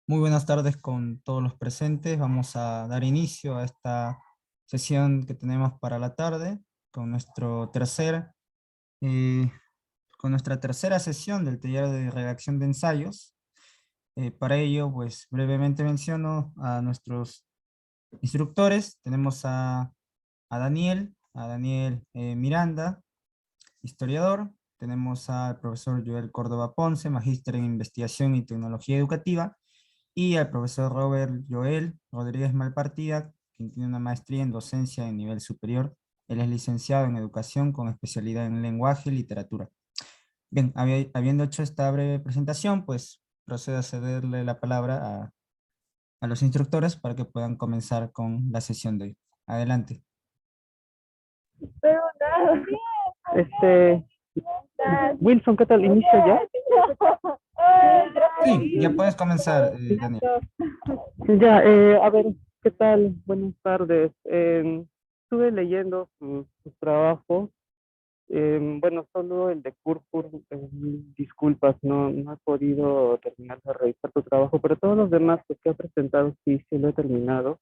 Muy buenas tardes con todos los presentes. Vamos a dar inicio a esta sesión que tenemos para la tarde con eh, con nuestra tercera sesión del taller de redacción de ensayos. Para ello, pues brevemente menciono a nuestros instructores. Tenemos a Daniel Miranda, historiador. Tenemos al profesor Joel Córdoba Ponce, magíster en investigación y tecnología educativa, y al profesor Robert Joel Rodríguez Malpartida, quien tiene una maestría en docencia en nivel superior. Él es licenciado en educación con especialidad en lenguaje y literatura. Bien, habiendo hecho esta breve presentación, pues procedo a cederle la palabra a los instructores para que puedan comenzar con la sesión de hoy. Adelante. Pero nada. Este, Wilson, ¿qué tal? ¿Inicio ya? Sí, ya puedes comenzar, Daniel. Ya, a ver, ¿qué tal? Buenas tardes. Estuve leyendo sus trabajos. Bueno, solo el de Purpur, disculpas, no he podido terminar de revisar tu trabajo, pero todos los demás que ha presentado sí lo he terminado.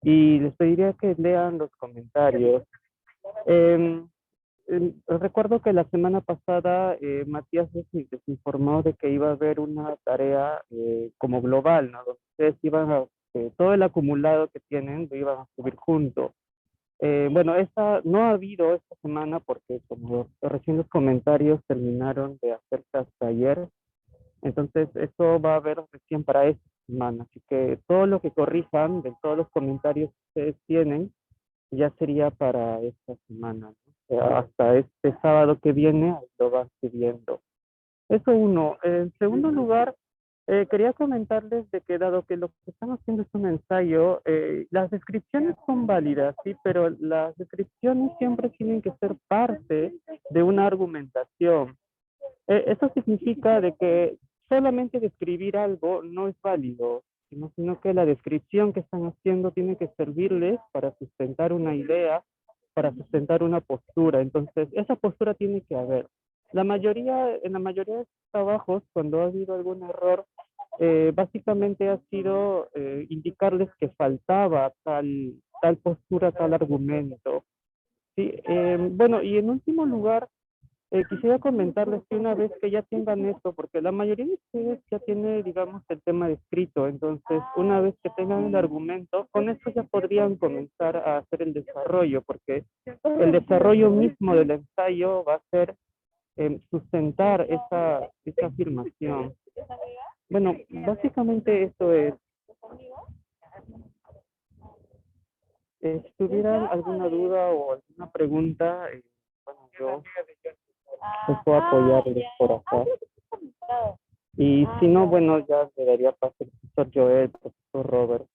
Y les pediría que lean los comentarios. Em, Recuerdo que la semana pasada Matías les informó de que iba a haber una tarea como global, ¿no? Donde ustedes iban a, todo el acumulado que tienen lo iban a subir junto. Bueno, esta no ha habido esta semana porque como recién los comentarios terminaron de hacerse hasta ayer, entonces eso va a haber recién para esta semana. Así que todo lo que corrijan de todos los comentarios que ustedes tienen, ya sería para esta semana, ¿no? O sea, hasta este sábado que viene ahí lo van subiendo. Eso uno. En segundo lugar, quería comentarles de que dado que lo que están haciendo es un ensayo, las descripciones son válidas, sí, pero las descripciones siempre tienen que ser parte de una argumentación. Eso significa de que solamente describir algo no es válido, sino que la descripción que están haciendo tiene que servirles para sustentar una idea, para sustentar una postura. Entonces, esa postura tiene que haber. En la mayoría de estos trabajos, cuando ha habido algún error, básicamente ha sido indicarles que faltaba tal postura, tal argumento. Sí, bueno, y en último lugar, quisiera comentarles que una vez que ya tengan esto, porque la mayoría de ustedes ya tiene, digamos, el tema escrito, entonces una vez que tengan el argumento, con esto ya podrían comenzar a hacer el desarrollo, porque el desarrollo mismo del ensayo va a ser sustentar esa afirmación. Bueno, básicamente eso es. Si tuvieran alguna duda o alguna pregunta, bueno, yo puedo apoyarles por acá. Y si no, bueno, ya le daría paso al profesor Joel, profesor Robert.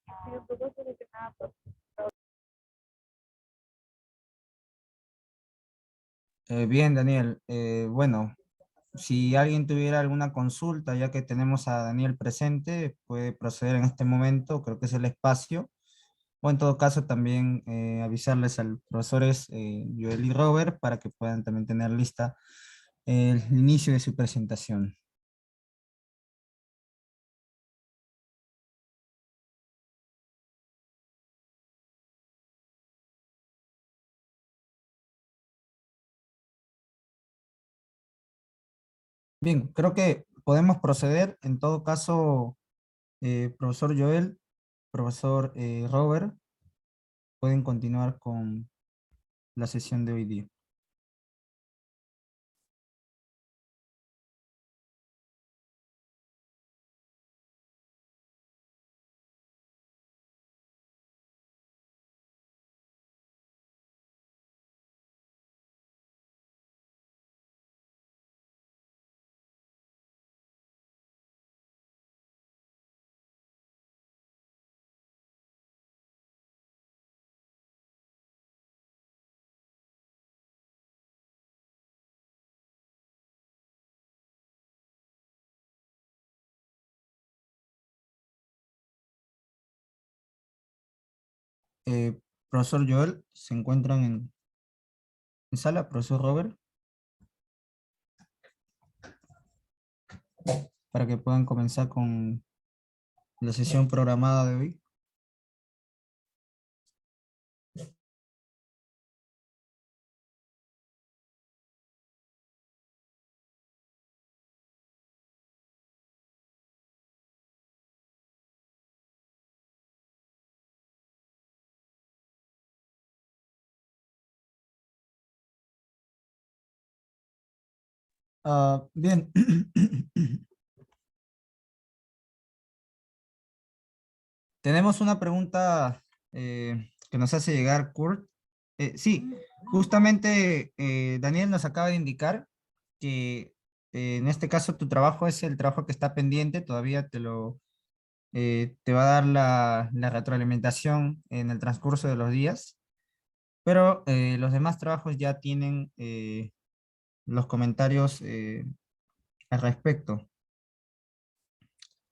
Bien, Daniel. Bueno, si alguien tuviera alguna consulta, ya que tenemos a Daniel presente, puede proceder en este momento, creo que es el espacio. O en todo caso también avisarles al profesores Joel y Robert para que puedan también tener lista el inicio de su presentación. Bien, creo que podemos proceder. En todo caso, profesor Joel, profesor Robert, pueden continuar con la sesión de hoy día. Eh, Profesor Joel, ¿se encuentran en sala? Profesor Robert, para que puedan comenzar con la sesión programada de hoy. Bien. Tenemos una pregunta que nos hace llegar Kurt. Sí, justamente Daniel nos acaba de indicar que en este caso tu trabajo es el trabajo que está pendiente, todavía te va a dar la retroalimentación en el transcurso de los días, pero los demás trabajos ya tienen los comentarios al respecto.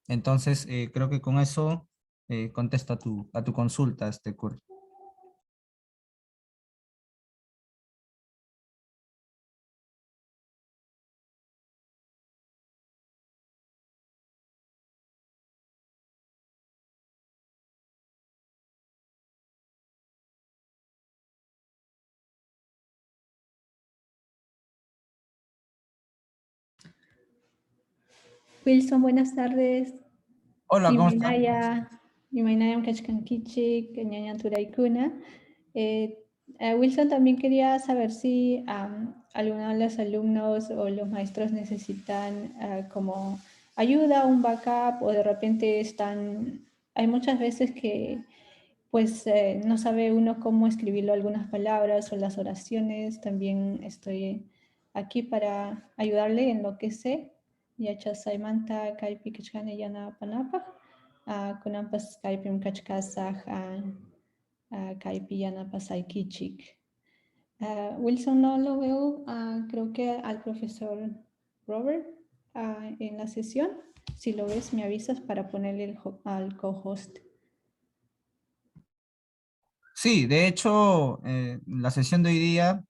Entonces, creo que con eso contesta a tu consulta, Kurt. Wilson, buenas tardes. Hola, ¿cómo estás? Imainaya Mkachkankichik, Ñaña Turaykuna. Wilson, también quería saber si alguno de los alumnos o los maestros necesitan como ayuda, un backup, o de repente hay muchas veces que pues no sabe uno cómo escribirlo algunas palabras o las oraciones. También estoy aquí para ayudarle en lo que sé. Yacha saimanta kaipi kachkane yana panapa, kunampas kaipim kachkasaj kaipi yana pasaikichik. Wilson no lo veo, creo que al profesor Robert en la sesión. Si lo ves, me avisas para ponerle al co-host. Sí, de hecho, la sesión de hoy día,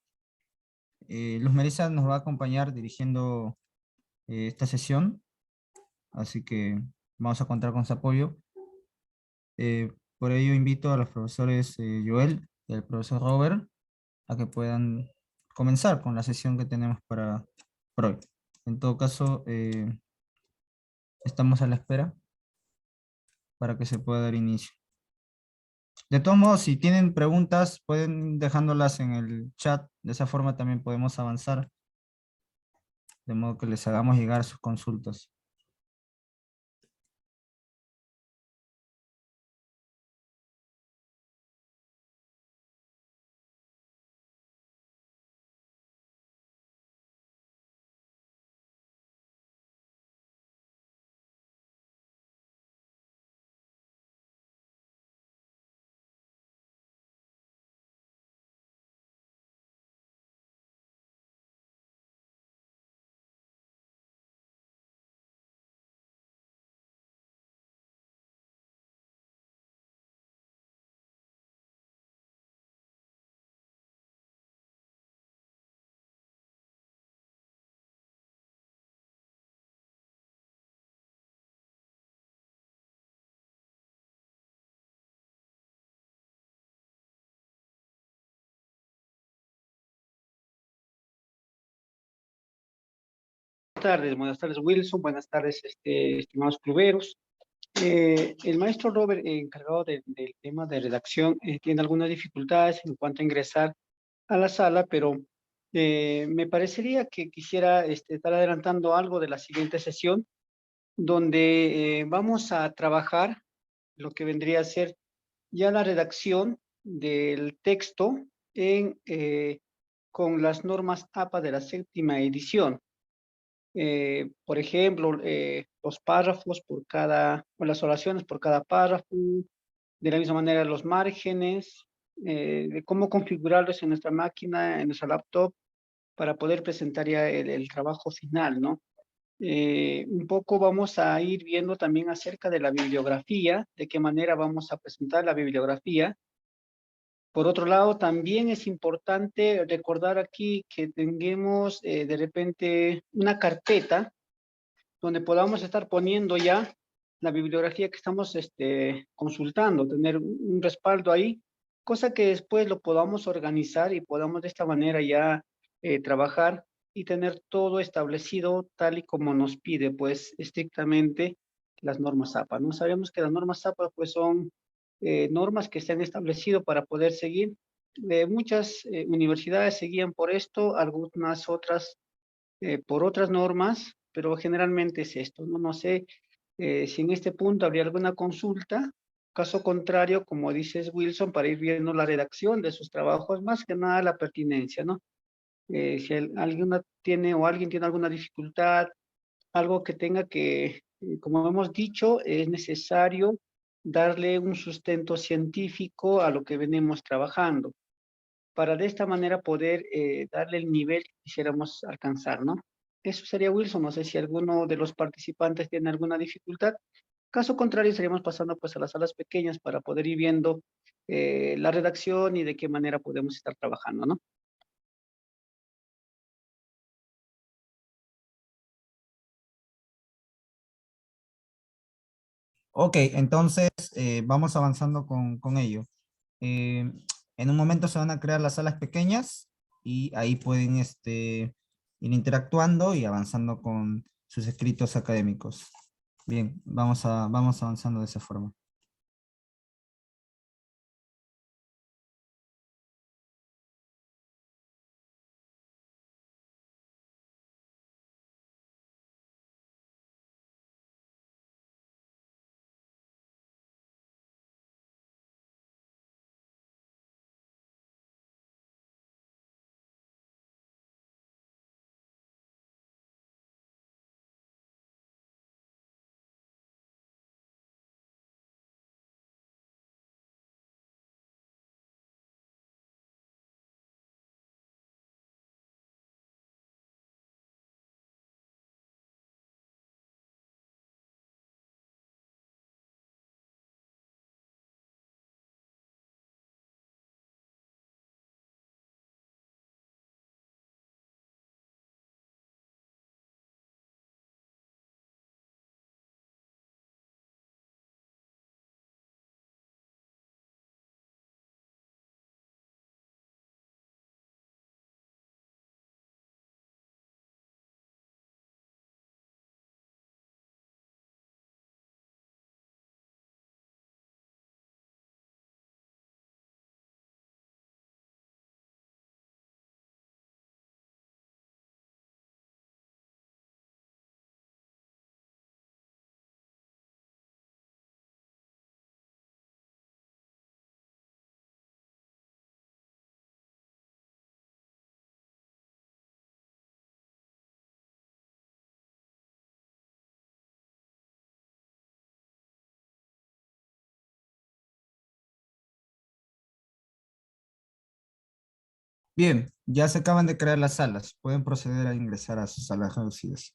Luz Melissa nos va a acompañar dirigiendo esta sesión, así que vamos a contar con su apoyo. Por ello invito a los profesores Joel y al profesor Robert a que puedan comenzar con la sesión que tenemos por hoy. En todo caso, estamos a la espera para que se pueda dar inicio. De todos modos, si tienen preguntas, pueden dejándolas en el chat. De esa forma también podemos avanzar, de modo que les hagamos llegar sus consultas. Buenas tardes Wilson, buenas tardes estimados cluberos. El maestro Robert, encargado del tema de redacción, tiene algunas dificultades en cuanto a ingresar a la sala, pero me parecería que quisiera estar adelantando algo de la siguiente sesión, donde vamos a trabajar lo que vendría a ser ya la redacción del texto con las normas APA de la 7ª edición. Por ejemplo, los párrafos o las oraciones por cada párrafo, de la misma manera los márgenes, de cómo configurarlos en nuestra máquina, en nuestra laptop, para poder presentar ya el trabajo final, ¿no? Un poco vamos a ir viendo también acerca de la bibliografía, de qué manera vamos a presentar la bibliografía. Por otro lado, también es importante recordar aquí que tengamos de repente una carpeta donde podamos estar poniendo ya la bibliografía que estamos consultando, tener un respaldo ahí, cosa que después lo podamos organizar y podamos de esta manera ya trabajar y tener todo establecido tal y como nos pide, pues, estrictamente las normas APA, ¿no? Sabemos que las normas APA, pues, son normas que se han establecido para poder seguir. Muchas universidades seguían por esto, algunas otras por otras normas, pero generalmente es esto, ¿no? No sé si en este punto habría alguna consulta. Caso contrario, como dices Wilson, para ir viendo la redacción de sus trabajos, más que nada la pertinencia, ¿no? Si alguien tiene o alguien tiene alguna dificultad, algo que tenga que, como hemos dicho, es necesario darle un sustento científico a lo que venimos trabajando, para de esta manera poder darle el nivel que quisiéramos alcanzar, ¿no? Eso sería Wilson, no sé si alguno de los participantes tiene alguna dificultad. Caso contrario, estaríamos pasando pues a las salas pequeñas para poder ir viendo la redacción y de qué manera podemos estar trabajando, ¿no? Ok, entonces vamos avanzando con ello. Eh, en un momento se van a crear las salas pequeñas y ahí pueden ir interactuando y avanzando con sus escritos académicos. Bien, vamos avanzando de esa forma. Bien, ya se acaban de crear las salas. Pueden proceder a ingresar a sus salas reducidas.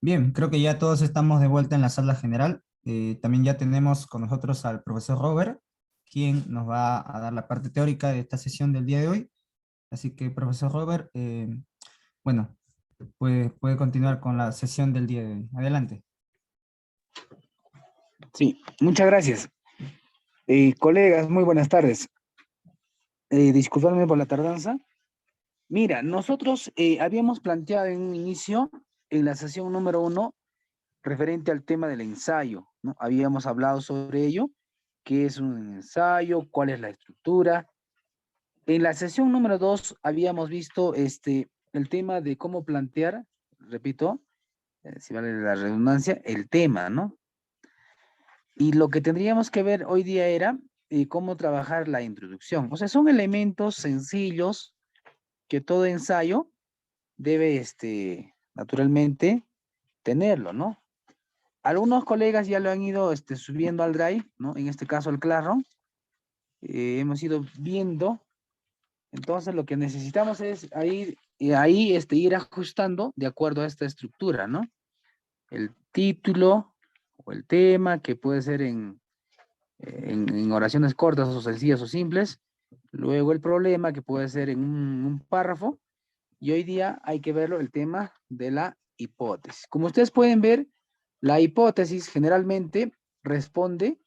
Bien, creo que ya todos estamos de vuelta en la sala general. También ya tenemos con nosotros al profesor Robert, quien nos va a dar la parte teórica de esta sesión del día de hoy. Así que, profesor Robert, bueno, puede continuar con la sesión del día de hoy. Adelante. Sí, muchas gracias. Colegas, muy buenas tardes. Disculpadme por la tardanza. Mira, nosotros habíamos planteado en un inicio, en la sesión número 1, referente al tema del ensayo, ¿no? Habíamos hablado sobre ello, qué es un ensayo, cuál es la estructura. En la sesión número 2 habíamos visto el tema de cómo plantear, repito, si vale la redundancia, el tema, ¿no? Y lo que tendríamos que ver hoy día era cómo trabajar la introducción. O sea, son elementos sencillos que todo ensayo debe, naturalmente, tenerlo, ¿no? Algunos colegas ya lo han ido subiendo al Drive, ¿no? En este caso al Classroom. Hemos ido viendo. Entonces, lo que necesitamos es ahí ir ajustando de acuerdo a esta estructura, ¿no? El título o el tema, que puede ser en oraciones cortas o sencillas o simples. Luego el problema, que puede ser en un párrafo. Y hoy día hay que verlo, el tema de la hipótesis. Como ustedes pueden ver, la hipótesis generalmente responde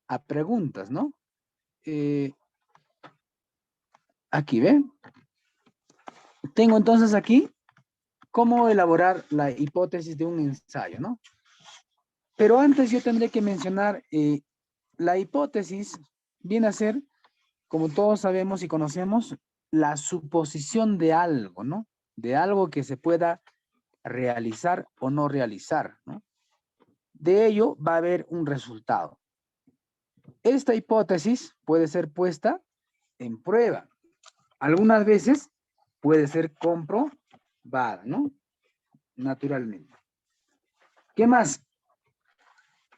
a preguntas, ¿no? Aquí, ¿ven? Tengo entonces aquí cómo elaborar la hipótesis de un ensayo, ¿no? Pero antes yo tendré que mencionar, la hipótesis viene a ser, como todos sabemos y conocemos, la suposición de algo, ¿no? De algo que se pueda realizar o no realizar, ¿no? De ello va a haber un resultado. Esta hipótesis puede ser puesta en prueba. Algunas veces puede ser comprobada, ¿no? Naturalmente. ¿Qué más?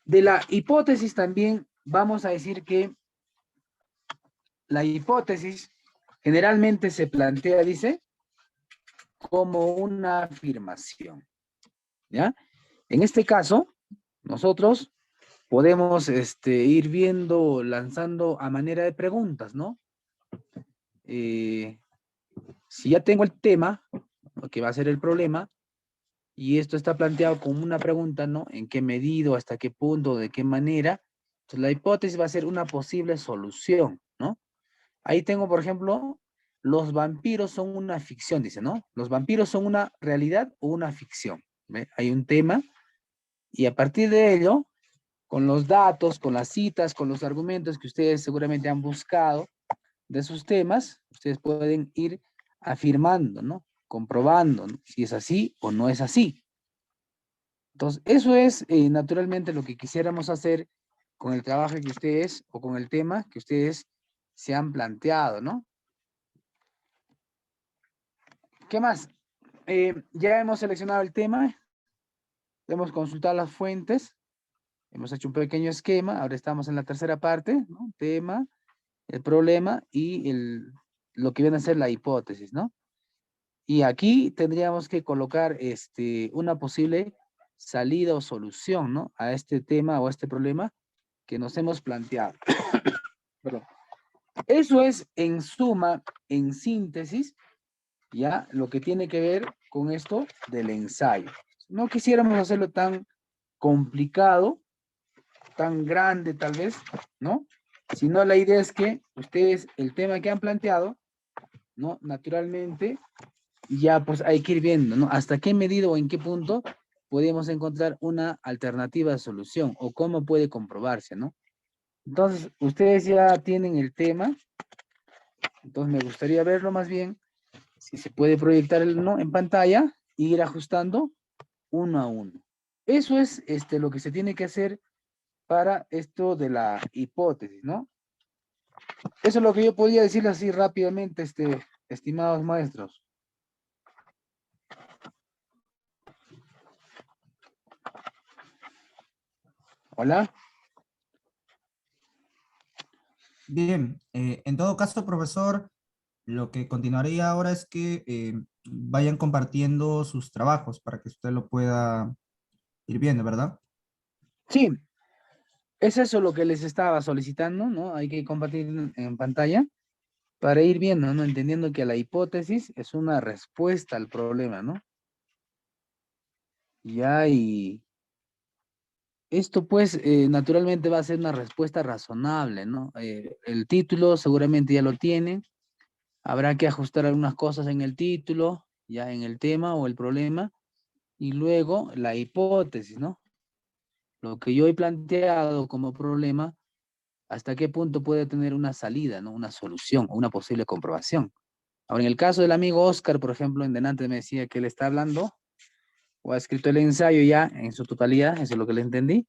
De la hipótesis también vamos a decir que la hipótesis generalmente se plantea, dice, como una afirmación, ¿ya? En este caso, nosotros podemos ir viendo, lanzando a manera de preguntas, ¿no? Si ya tengo el tema, ¿no?, que va a ser el problema, y esto está planteado como una pregunta, ¿no? ¿En qué medido, hasta qué punto, de qué manera? Entonces, la hipótesis va a ser una posible solución, ¿no? Ahí tengo, por ejemplo, los vampiros son una ficción, dice, ¿no? Los vampiros son una realidad o una ficción. ¿Ve? Hay un tema, y a partir de ello, con los datos, con las citas, con los argumentos que ustedes seguramente han buscado de sus temas, ustedes pueden ir afirmando, ¿no? Comprobando, ¿no?, si es así o no es así. Entonces, eso es naturalmente lo que quisiéramos hacer con el trabajo que ustedes, o con el tema que ustedes se han planteado, ¿no? ¿Qué más? Ya hemos seleccionado el tema, hemos consultado las fuentes, hemos hecho un pequeño esquema, ahora estamos en la tercera parte, ¿no? Tema, el problema y lo que viene a ser la hipótesis, ¿no? Y aquí tendríamos que colocar una posible salida o solución, ¿no?, a este tema o a este problema que nos hemos planteado. Perdón. Eso es en suma, en síntesis, ya lo que tiene que ver con esto del ensayo. No quisiéramos hacerlo tan complicado, tan grande tal vez, ¿no? Sino la idea es que ustedes, el tema que han planteado, ¿no?, naturalmente, ya pues hay que ir viendo, ¿no?, hasta qué medida o en qué punto podemos encontrar una alternativa de solución o cómo puede comprobarse, ¿no? Entonces, ustedes ya tienen el tema, entonces me gustaría verlo más bien, si se puede proyectar ¿no?, en pantalla, e ir ajustando uno a uno. Eso es lo que se tiene que hacer para esto de la hipótesis, ¿no? Eso es lo que yo podría decirles así rápidamente, estimados maestros. Hola. Bien, en todo caso, profesor, lo que continuaría ahora es que vayan compartiendo sus trabajos para que usted lo pueda ir viendo, ¿verdad? Sí, es eso lo que les estaba solicitando, ¿no? Hay que compartir en pantalla para ir viendo, ¿no? Entendiendo que la hipótesis es una respuesta al problema, ¿no? Ya, y esto pues naturalmente va a ser una respuesta razonable, ¿no? El título seguramente ya lo tienen, habrá que ajustar algunas cosas en el título, ya en el tema o el problema, y luego la hipótesis, ¿no? Lo que yo he planteado como problema, hasta qué punto puede tener una salida, ¿no? Una solución o una posible comprobación. Ahora, en el caso del amigo Oscar, por ejemplo, en delante me decía que él está hablando o ha escrito el ensayo ya en su totalidad, eso es lo que le entendí,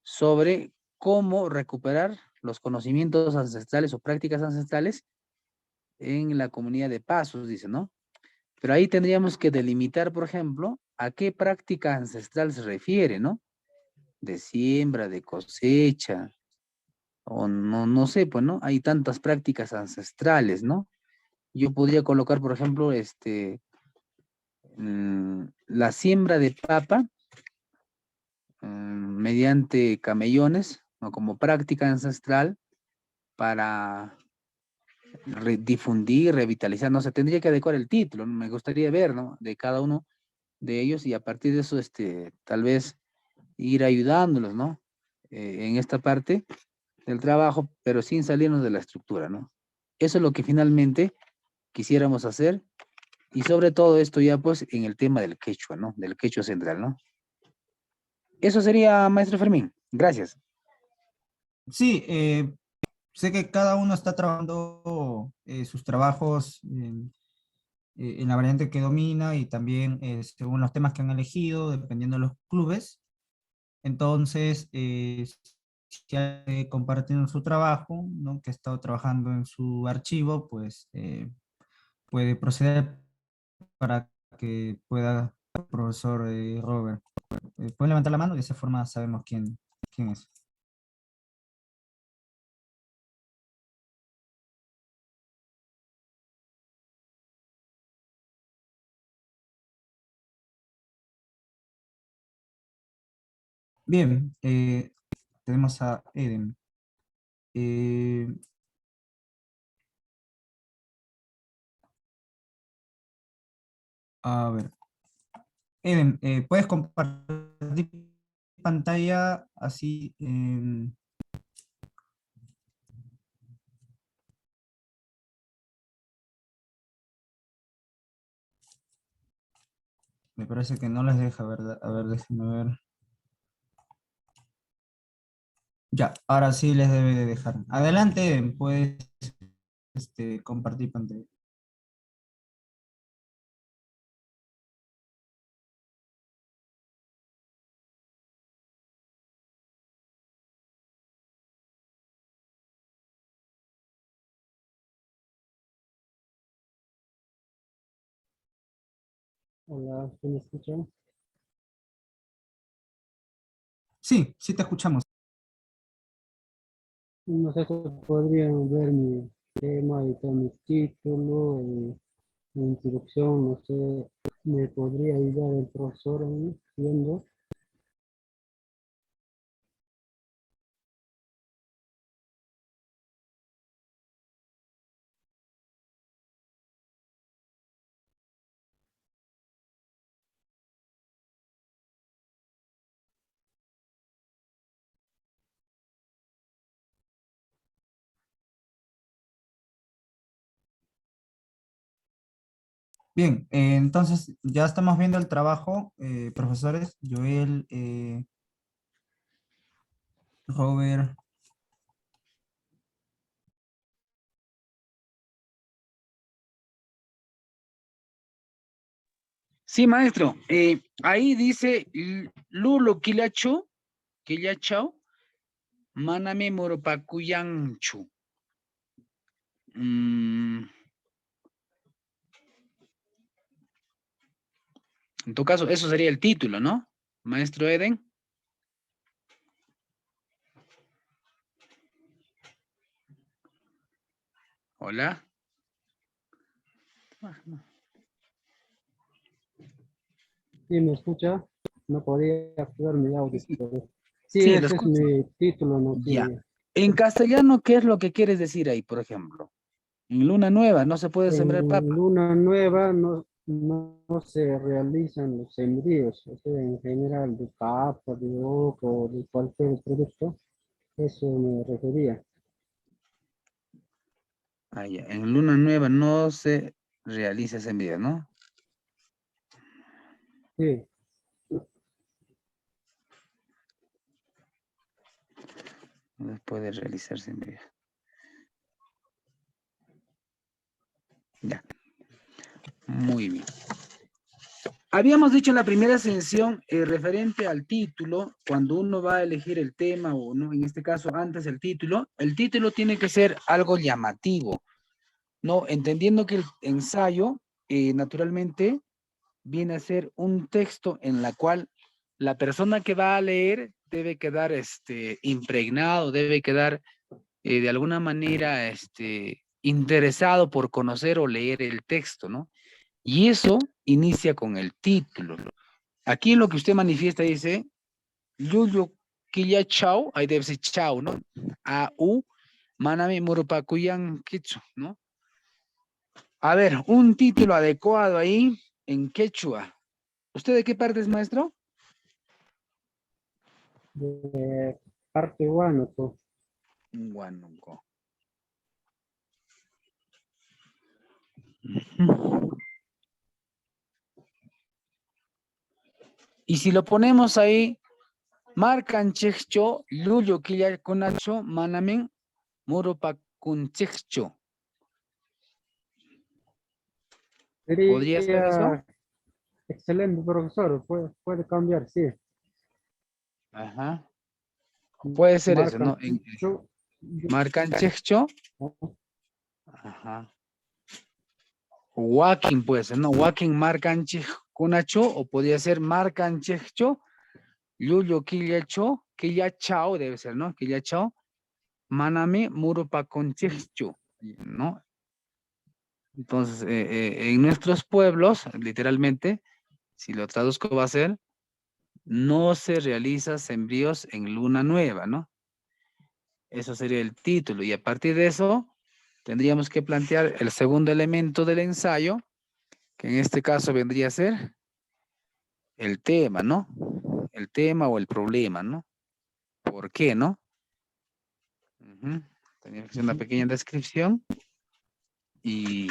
sobre cómo recuperar los conocimientos ancestrales o prácticas ancestrales en la comunidad de Pasos, dice, ¿no? Pero ahí tendríamos que delimitar, por ejemplo, a qué práctica ancestral se refiere, ¿no? De siembra, de cosecha, o no, no sé, pues, ¿no? Hay tantas prácticas ancestrales, ¿no? Yo podría colocar, por ejemplo, la siembra de papa mediante camellones, ¿no? Como práctica ancestral para difundir, revitalizar, no sé, tendría que adecuar el título, ¿no? Me gustaría ver, ¿no? De cada uno de ellos y a partir de eso, tal vez ir ayudándolos, ¿no? En esta parte del trabajo, pero sin salirnos de la estructura, ¿no? Eso es lo que finalmente quisiéramos hacer y sobre todo esto ya pues en el tema del quechua, ¿no? Del quechua central, ¿no? Eso sería, maestro Fermín. Gracias. Sí, sé que cada uno está trabajando sus trabajos en la variante que domina y también según los temas que han elegido, dependiendo de los clubes. Entonces, si compartiendo su trabajo, ¿no? Que ha estado trabajando en su archivo, pues puede proceder para que pueda el profesor Robert. ¿Pueden levantar la mano? De esa forma sabemos quién es. Bien, tenemos a Eden. Eh, a ver, Eden, ¿puedes compartir pantalla así? Me parece que no les deja, ¿verdad? A ver, déjenme ver. Ya, ahora sí les debe de dejar. Adelante, Eden, puedes compartir pantalla. Hola, ¿sí me escuchan? Sí, sí te escuchamos. No sé si podrían ver mi tema y todo mi título, mi introducción, no sé, ¿me podría ayudar el profesor ahí viendo? Bien, entonces ya estamos viendo el trabajo, profesores, Joel, Robert. Sí, maestro. Ahí dice Lulo Quillachao, Maname Moropacuyanchu. Mm, en todo caso, eso sería el título, ¿no? Maestro Eden. Hola. ¿Sí me escucha? no podía activar mi audio. Sí, Pero sí, sí, lo ese es escucho. mi título, ¿no? Ya. Sí. En castellano, ¿qué es lo que quieres decir ahí, por ejemplo? En luna nueva no se puede En sembrar papa. luna nueva no se realizan los envíos, o sea, en general de papa, de oca o de cualquier producto, eso me refería. Ah, ya. En luna nueva no se realiza ese envío, ¿no? Sí, No puede realizarse envío. Ya. Muy bien. Habíamos dicho en la primera sesión referente al título, cuando uno va a elegir el tema o no, en este caso antes el título tiene que ser algo llamativo, ¿no? Entendiendo que el ensayo naturalmente viene a ser un texto en la cual la persona que va a leer debe quedar impregnado, debe quedar de alguna manera interesado por conocer o leer el texto, ¿no? Y eso inicia con el título. Aquí lo que usted manifiesta dice, Yuyo Kiya Chao, ahí debe ser Chao, ¿no? A-U, Manami Murupakuyan Kichu, ¿no? A ver, un título adecuado ahí en quechua. ¿Usted de qué parte es, maestro? de parte Huánuco. Huánuco. Y si lo ponemos ahí, marcan chexcho, luyo quilla conacho, manamen, muropa con chexcho. ¿Podría ser eso? Sería excelente, profesor, puede cambiar, sí. Ajá. Puede ser eso, Marcan ¿no? Chicho, Marcan chexcho. ¿no? Ajá. Walking puede ser, ¿no? Walking marcan chexconacho, o podría ser marcan chexcho, luyo quillacho, quillachao debe ser, ¿no? Quillachao. Maname murupa conchexcho, ¿no? Entonces, en nuestros pueblos, literalmente, si lo traduzco va a ser, no se realiza sembríos en luna nueva, ¿no? Eso sería el título. Y a partir de eso, tendríamos que plantear el segundo elemento del ensayo, que en este caso vendría a ser el tema, ¿no? El tema o el problema, ¿no? ¿Por qué, no? Tenía que hacer una pequeña descripción y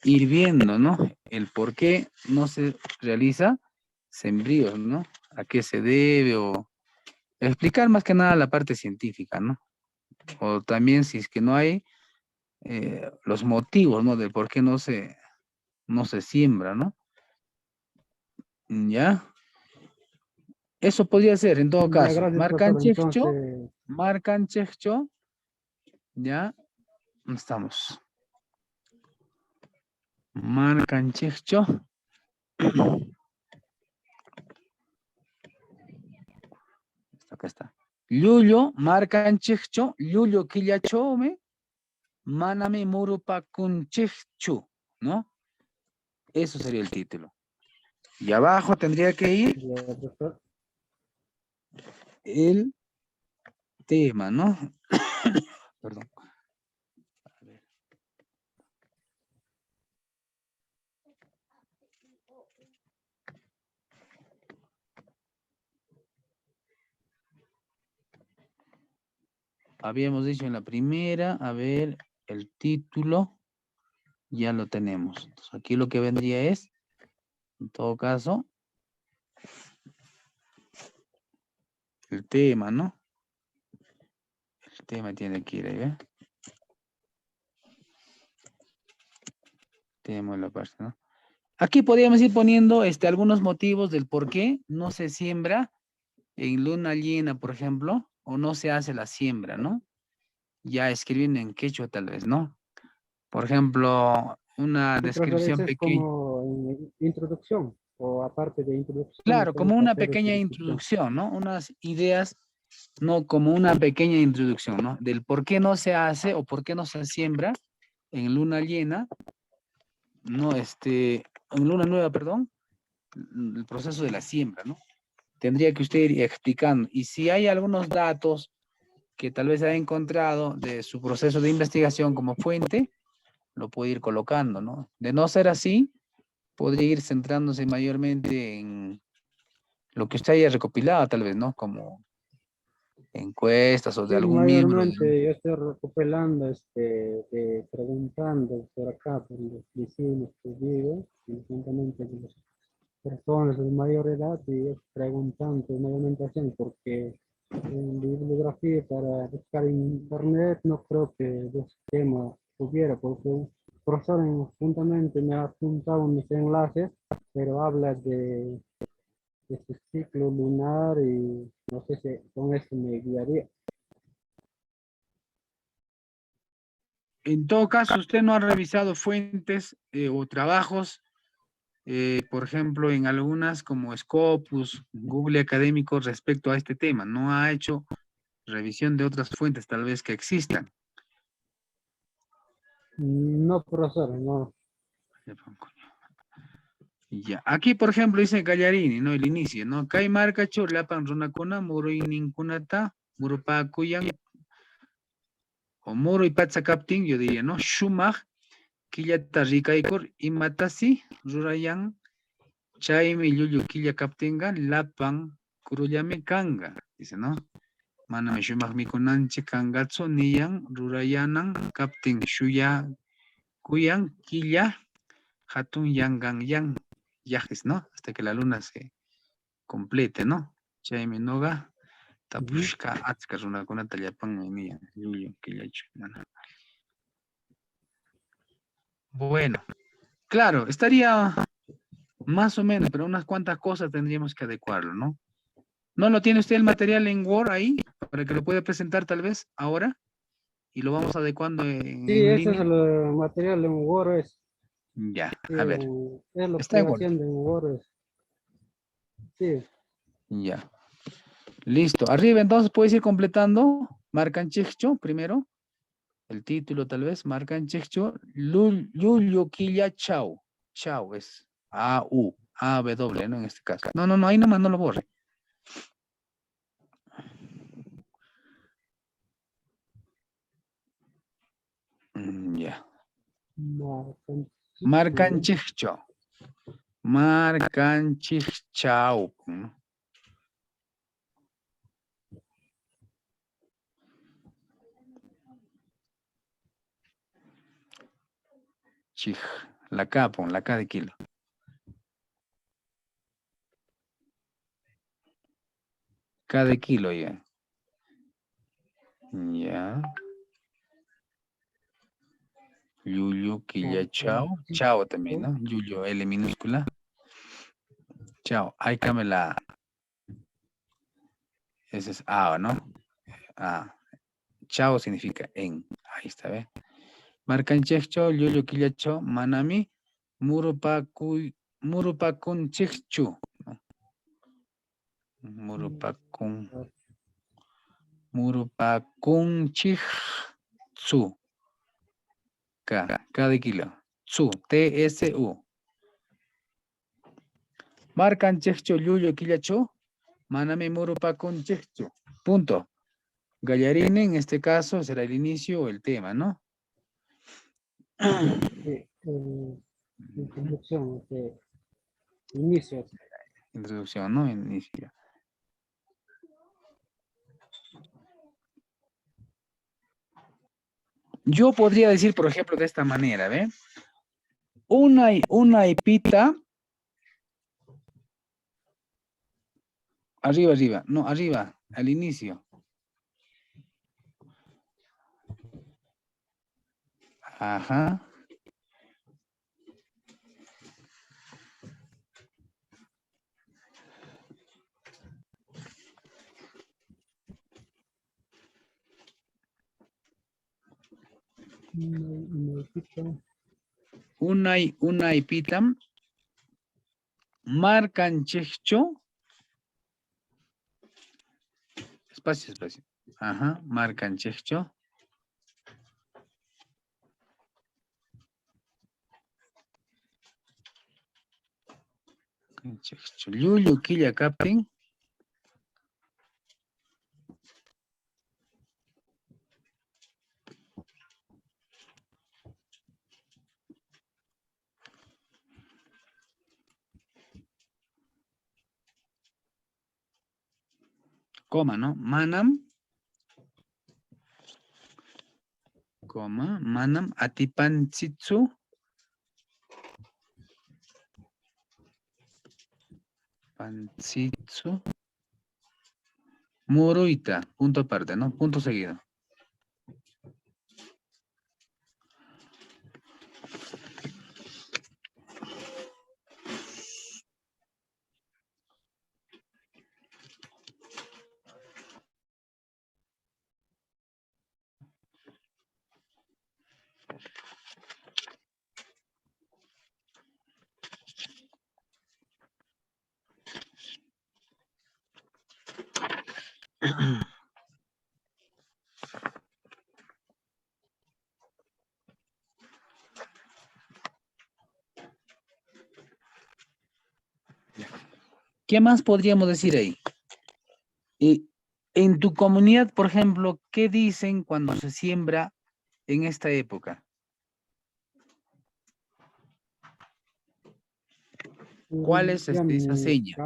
ir viendo, ¿no? El por qué no se realiza sembríos, ¿no? A qué se debe o explicar más que nada la parte científica, ¿no? O también si es que no hay los motivos, ¿no? De por qué no se siembra, ¿no? ¿Ya? Eso podría ser en todo Ya, caso. gracias, profesor. Entonces, Marcan chexcho, ¿ya? ¿Dónde estamos? Marcan chexcho. Acá está. Lluyo, marcan chexcho, lluyo quillachome, maname murupa kunchexchu, ¿no? Eso sería el título. Y abajo tendría que ir ya, profesor. el tema, ¿no? Perdón. A ver. Habíamos dicho en la primera, a ver, el título, ya lo tenemos. Entonces, aquí lo que vendría es, en todo caso, el tema, ¿no? El tema tiene que ir ahí, ¿ve? Tema la parte, ¿no? Aquí podríamos ir poniendo algunos motivos del por qué no se siembra en luna llena, por ejemplo, o no se hace la siembra, ¿no? Ya escribiendo en quechua tal vez, ¿no? Por ejemplo, una Sí, profesor, descripción ese es pequeña. como introducción, o aparte de introducción, Claro, como tengo que una hacer esta pequeña descripción. introducción, ¿no? Unas ideas, no como una pequeña introducción, ¿no? Del por qué no se hace o por qué no se siembra en luna llena, no, en luna nueva, perdón, el proceso de la siembra, ¿no? Tendría que usted ir explicando. Y si hay algunos datos que tal vez ha encontrado de su proceso de investigación como fuente, lo puede ir colocando, ¿no? De no ser así, podría ir centrándose mayormente en lo que usted haya recopilado, tal vez, ¿no? Como encuestas o de Sí, algún miembro. mayormente yo estoy recopilando, preguntando por acá, por los vecinos que vivo, y juntamente con las personas de mayor edad, y es preguntando mayormente así, porque en bibliografía para buscar en internet no creo que de ese tema hubiera, porque un profesor juntamente me ha apuntado unos enlaces, pero habla de este ciclo lunar y no sé si con eso me guiaría. En todo caso, usted no ha revisado fuentes o trabajos, por ejemplo, en algunas como Scopus, Google Académico respecto a este tema. No ha hecho revisión de otras fuentes tal vez que existan. No, profesor, no. Ya. Aquí, por ejemplo, dice Gallarini, ¿no? El inicio, ¿no? Kay marca churlapan runakuna, muro y ninkunata, muro pa kuyan, o muro y patsa capting, yo diría, ¿no? Shumag, Killata rikaykor, imatasi, rurayan, chaymi llullu killa kaptinga, lapan, kurullame kanga, dice, ¿no? Manami shumag mikunanchi kangatsu, niyan, rurayanan, kapting, shuya, kuyan, killa, hatun yangan yang, yajes, ¿no? Hasta que la luna se complete, ¿no? Chaymi noga, tapushka, atzka runakunata llapanmi niyan, llullu killachu, mana. Bueno, claro, estaría más o menos, pero unas cuantas cosas tendríamos que adecuarlo, ¿no? ¿No lo tiene usted el material en Word ahí? Para que lo pueda presentar tal vez ahora. Y lo vamos adecuando Sí, en ese es línea. el material en Word, Ya, sí, a ver. es lo que Está estoy en Word. haciendo en Word. Sí, Ya. Listo. Arriba entonces puedes ir completando. Marcan Chexcho primero. El título tal vez. Marcan Chexcho. Lulio Quilla Chau. Chau es A-U. A-W, ¿no? En este caso. No, no, no. Ahí nomás no lo borre. Ya. Marcan Chexcho. Marcan Chau. Chij. La K, pon la K de kilo. K de kilo ya. Ya. Yuyo, Quilla, Chao. Chao también, ¿no? Yuyo, L minúscula. Chao. Ahí cambia la A. Ese es A, ¿no? A. Chao significa en. Ahí está, ¿ve? Marcan Chexcho, Yuyo, Quilla, Chao. Manami, Murupakun Chexchu. Murupakun Chixchu. K de kilo. Tsu, T-S-U. Marcan Chexcho, Yuyo, Quillacho. Maname Murupakun Chexcho. Punto. Gallarini, en este caso, será el inicio o el tema, ¿no? sí, introducción, inicio. Introducción, ¿no? Inicio. Yo podría decir, por ejemplo, de esta manera, ¿ve? Una hipita. Arriba. No, arriba, al inicio. Ajá. Una hipita. Marcan Chexcho. Espacio. Ajá, marcan Chexcho. Llullu killa kaptin. Coma, ¿no? Manam. Coma, manam atipanchitsu. Panchitsu. Muruita. Punto aparte, ¿no? Punto seguido. ¿Qué más podríamos decir ahí? Y en tu comunidad, por ejemplo, ¿qué dicen cuando se siembra en esta época? ¿Cuál es esa seña?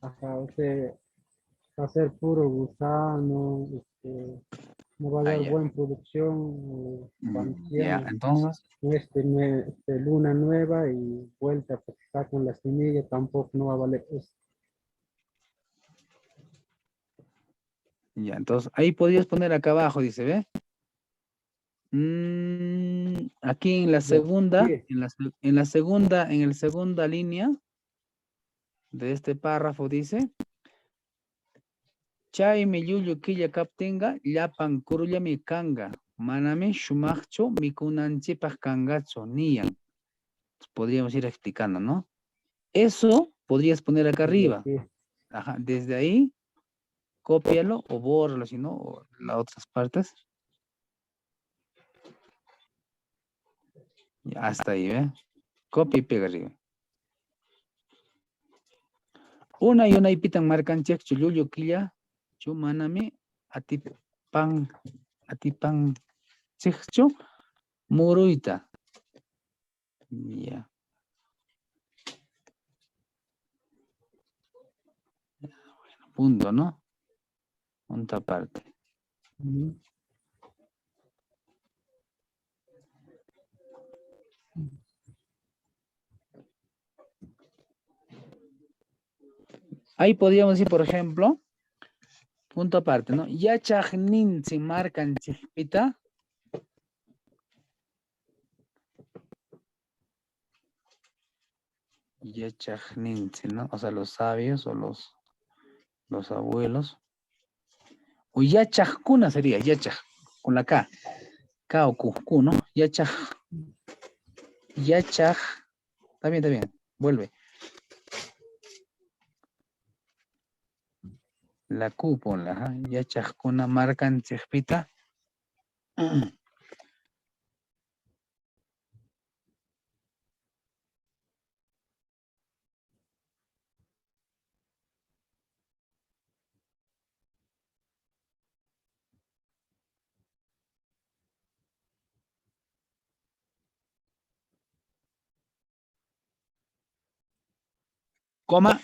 Ajá, va a ser puro gusano, no va a Ah, dar ya. buena producción, Ya, cualquier entonces, luna nueva y vuelta a sacan la semilla, tampoco no va a valer. ya, entonces, ahí podrías poner acá abajo, dice, ¿ve? Aquí en la segunda, Sí, en la segunda línea de este párrafo dice, Chay me yuyu killa kaptenga, llapan kurulla mi kanga, maname shumacho mi kunanchipaj kangacho, niyan. Podríamos ir explicando, ¿no? Eso podrías poner acá arriba. sí. Ajá, desde ahí, cópialo o bórralo, si no, o las otras partes. Ya, hasta ahí, ¿ve? Copia y pega arriba. Una y una y pitan marcan check chulullo quilla, chumanami, atipan chekchu, muruita. Ya. Bueno, punto, ¿no? Punto aparte. Ujú. Ahí podríamos decir, por ejemplo, punto aparte, ¿no? Ya chajnin si marcan chispita. Ya chajnin, ¿no? O sea, los sabios o los abuelos. O ya chajcuna sería, ya chaj, con la K. K o Q, ¿no? Ya chaj. Ya chaj. Está bien, está bien. Vuelve. La Q ponla, ¿ah? Ya chajcuna marcan chispita. Coma.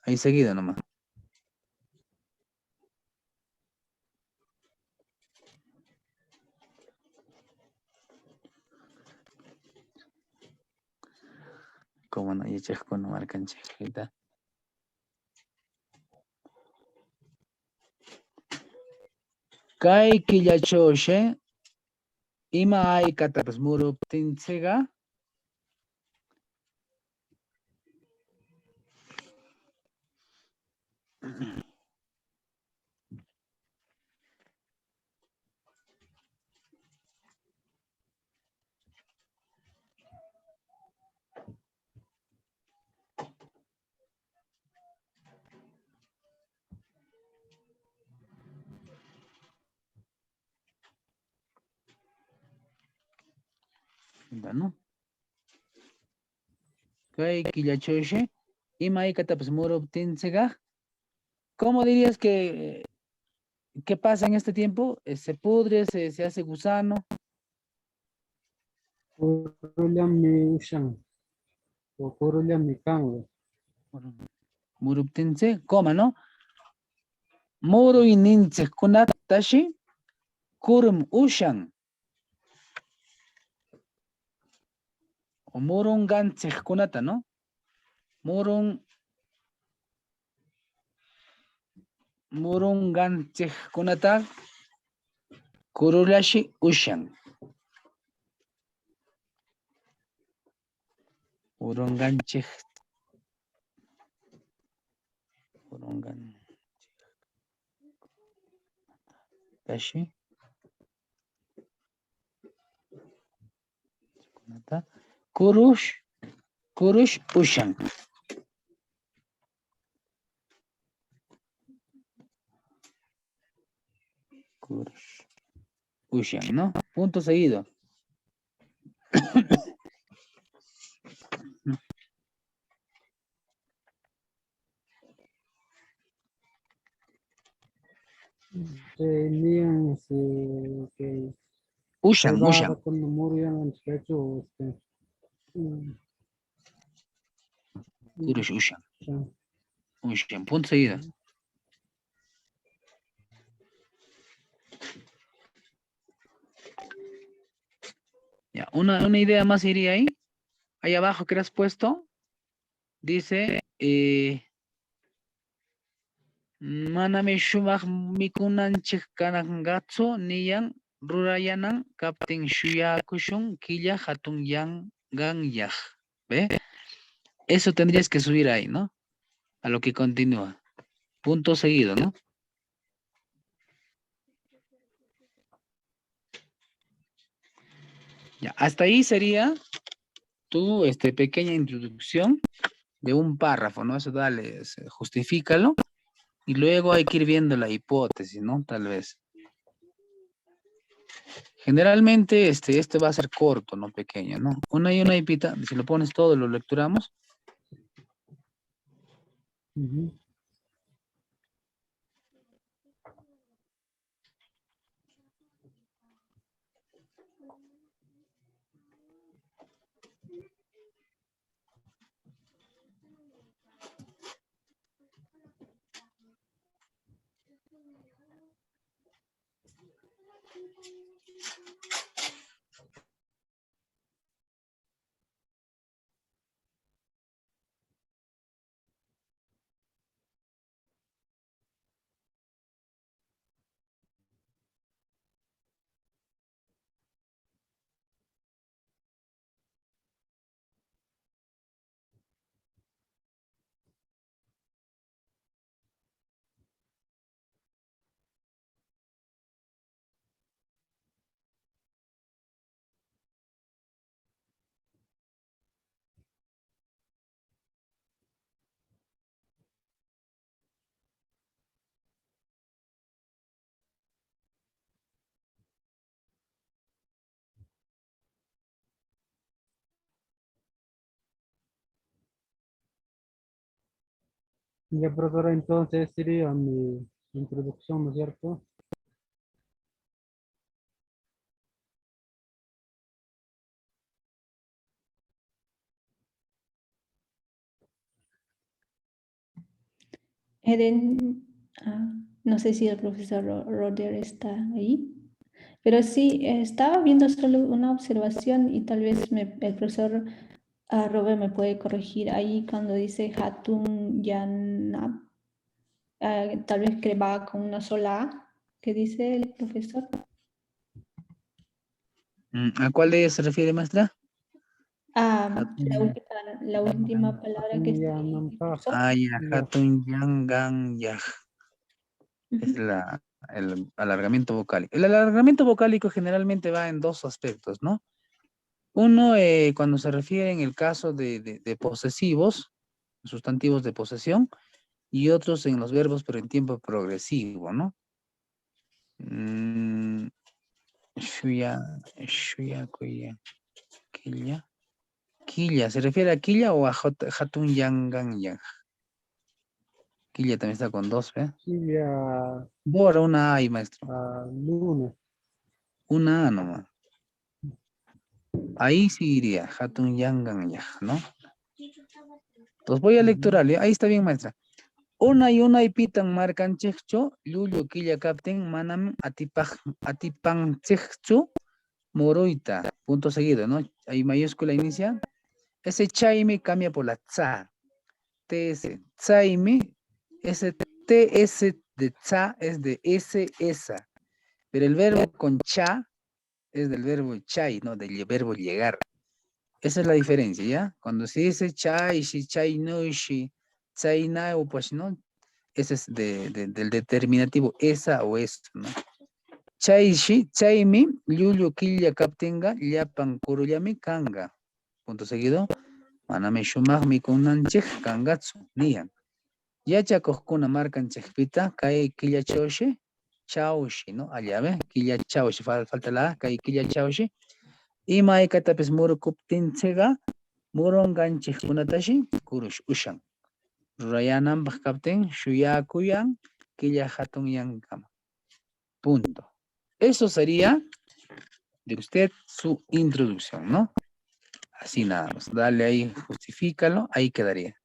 Ahí seguido nomás. Cómo no, ya chajcuna marcan chispita. Kay killachoshe. Ima ay katapas muru tinsega. ¿No? Kay killachoshi. Ima ikatapas muruptinchikaj. ¿Cómo dirías que qué pasa en este tiempo? ¿Se pudre, se hace gusano? Kurullami ushan. O kurullami kango. Muruptinche, coma, ¿no? Muru y ninche kunatashi kurum ushan. O murun ganche kunata, ¿no? Murun ganche kunata kurulashi ushan. Murun ganche. Murun ganche. Tashi. Kunata. Kurush ushan. Kurush ushan, ¿no? Punto seguido. Nian que Ushan. soldado cuando murió en el hecho Kurush ushan. ushan. Ushan. Punto seguido. Ya, una idea más iría ahí. Ahí abajo que has puesto, dice, manami shumaq mikunanchik kanangatsu niyan rurayanan kaptin shuyakushun killa hatun yanganyaj. ¿Ve? Eso tendrías que subir ahí, ¿no? A lo que continúa. Punto seguido, ¿no? Ya, hasta ahí sería tu pequeña introducción de un párrafo, ¿no? Eso dale, justifícalo. Y luego hay que ir viendo la hipótesis, ¿no? Tal vez. Generalmente este va a ser corto, no pequeño, ¿no? Una y una hipita, si lo pones todo, lo lecturamos. Ujú. Ya, profesora, entonces sería mi introducción, ¿no es cierto? Eden, no sé si el profesor Roder está ahí, pero sí, estaba viendo solo una observación y tal vez el profesor Robert me puede corregir ahí cuando dice Hatun Yanab, tal vez que va con una sola A, ¿qué dice el profesor? ¿A cuál de ellas se refiere, maestra? La última palabra que está ahí. Ya, Curso. Ya, hatun yanganyaj. Es Ujú. el alargamiento vocálico. El alargamiento vocálico generalmente va en dos aspectos, ¿no? Uno, cuando se refiere en el caso de posesivos, sustantivos de posesión, y otros en los verbos, pero en tiempo progresivo, ¿no? Shuya, kuya, quilla. Quilla, ¿se refiere a quilla o a hatun yangan yang? Quilla también está con dos, ¿eh? Quilla Bora, una A, ahí, maestro. lunes. Una A nomás. Ahí sí iría, hatun yangan yang, ¿no? Entonces voy a lecturarle. Ahí está bien, maestra. Una y pitan marcan chekcho, lulio quilla capten, manam atipan chekcho, moroita. Punto seguido, ¿no? Ahí mayúscula inicia. Ese chaime cambia por la tsa. TS. Chaime, ese TS de tsa es de S, esa. Pero el verbo con cha es del verbo chai, ¿no? Del verbo llegar. Esa es la diferencia, ¿ya? Cuando se dice chai, shi, chai, no, shi, chai, na, o pues, ¿no? Ese es del determinativo, esa o esto, ¿no? Chaishi, chaimi, llullo quilla captenga, llapan kurullami kanga. Punto seguido. Maname shumagmi kunanchik kangatsu, niyan. Yachakoqkuna markanchikpita, kay quilla chaushi, chaushi, ¿no? Allá ve, quilla chaushi, falta la, kay quilla chaushi. Ima ikatapis murukuptinchega, muronganchikkunatashi, kurush ushan. Rurayanambaj kapten, shuyakuyan, quilla hatun yankama. Punto. Eso sería de usted su introducción, ¿no? Así nada más. Dale ahí, justifícalo, ahí quedaría.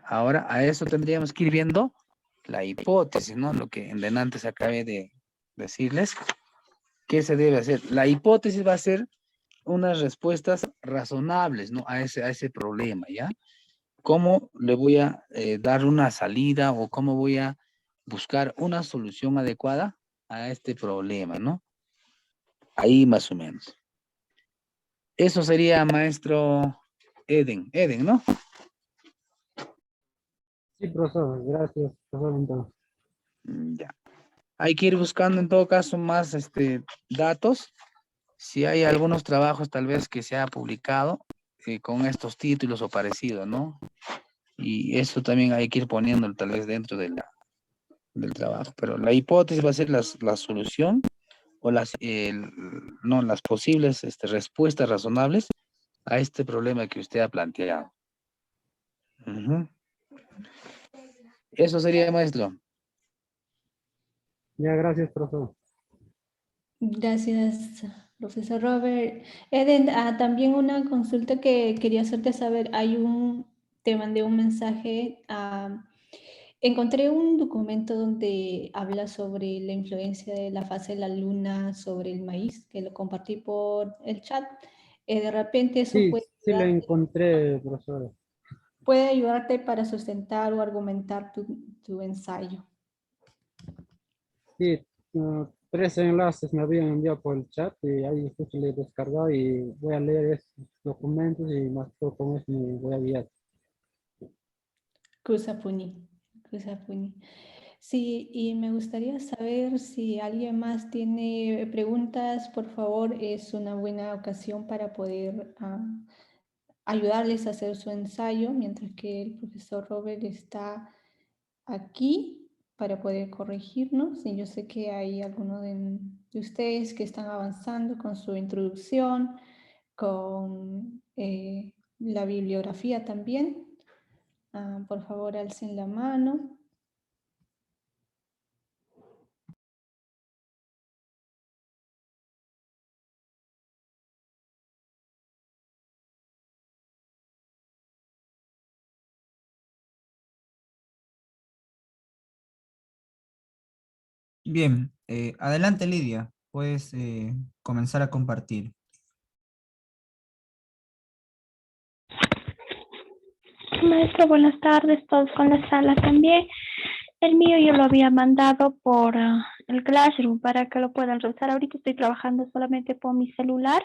Ahora a eso tendríamos que ir viendo la hipótesis, ¿no? Lo que en delante acabé de decirles. ¿Qué se debe hacer? La hipótesis va a ser unas respuestas razonables, ¿no? A ese problema, ¿ya? ¿Cómo le voy a dar una salida o cómo voy a buscar una solución adecuada a este problema, ¿no? Ahí más o menos. Eso sería, maestro Eden, ¿no? Sí, profesor, gracias, profesor. Entonces. Ya. Hay que ir buscando en todo caso más datos. Si hay algunos trabajos tal vez que se ha publicado con estos títulos o parecidos, ¿no? Y eso también hay que ir poniéndolo tal vez dentro de del trabajo. Pero la hipótesis va a ser la solución o las posibles respuestas razonables a este problema que usted ha planteado. Ujú. Eso sería, maestro. Ya, gracias, profesor. Gracias, profesor Robert. Eden, también una consulta que quería hacerte saber. Te mandé un mensaje. Encontré un documento donde habla sobre la influencia de la fase de la luna sobre el maíz, que lo compartí por el chat. De repente eso Sí, sí lo encontré, profesor. puede ayudarte para sustentar o argumentar tu ensayo. Sí, 3 enlaces me habían enviado por el chat y ahí justo le he descargado y voy a leer esos documentos y más todo con eso me voy a guiar. Kusapuni. Sí, y me gustaría saber si alguien más tiene preguntas, por favor, es una buena ocasión para poder ayudarles a hacer su ensayo, mientras que el profesor Robert está aquí para poder corregirnos. Y yo sé que hay algunos de ustedes que están avanzando con su introducción, con la bibliografía también. Por favor, alcen la mano. Bien, adelante Lidia, puedes comenzar a compartir. Maestro, buenas tardes, todos con la sala también. El mío yo lo había mandado por el Classroom para que lo puedan revisar. Ahorita estoy trabajando solamente por mi celular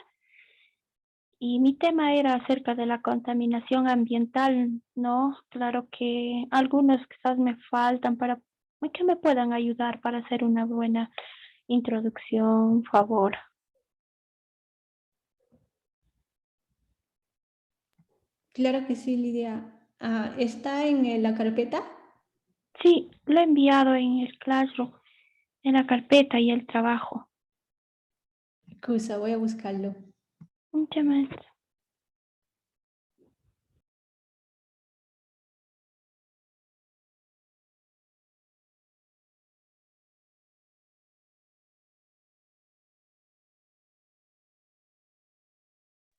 y mi tema era acerca de la contaminación ambiental, ¿no? Claro que algunos quizás me faltan para que me puedan ayudar para hacer una buena introducción, por favor. Claro que sí, Lidia. ¿Está en la carpeta? Sí, lo he enviado en el Classroom, en la carpeta y el trabajo. Voy a buscarlo. Muchas gracias.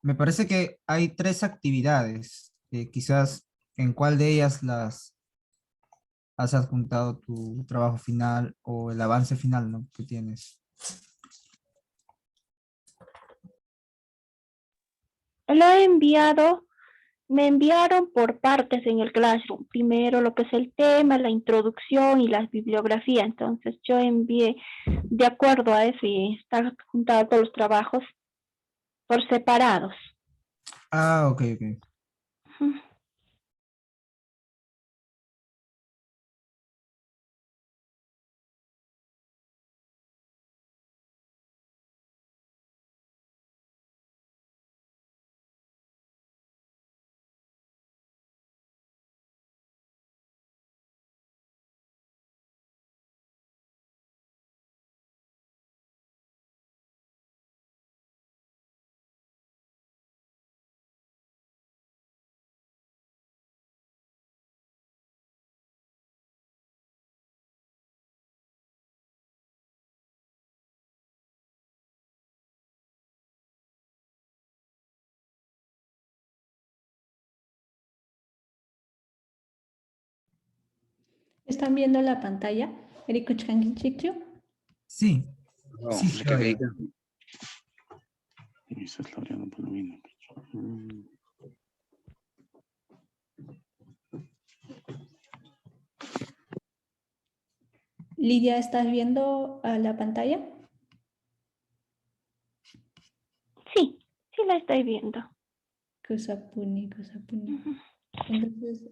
Me parece que hay 3 actividades. Quizás en cuál de ellas las has adjuntado tu trabajo final o el avance final, ¿no? que tienes. Lo he enviado, me enviaron por partes en el Classroom. Primero lo que es el tema, la introducción y la bibliografía. Entonces yo envié de acuerdo a eso y están juntados todos los trabajos por separados. Ah, ok, ok. Ujú. ¿Están viendo la pantalla? Eric Uchanguichikyo. Sí, No, sí, le Claudia. cagué. Eso es Laureano Palomino. Lidia, ¿estás viendo la pantalla? Sí, sí la estoy viendo. Kusapuni, Kusapuni. Ujú. Entonces,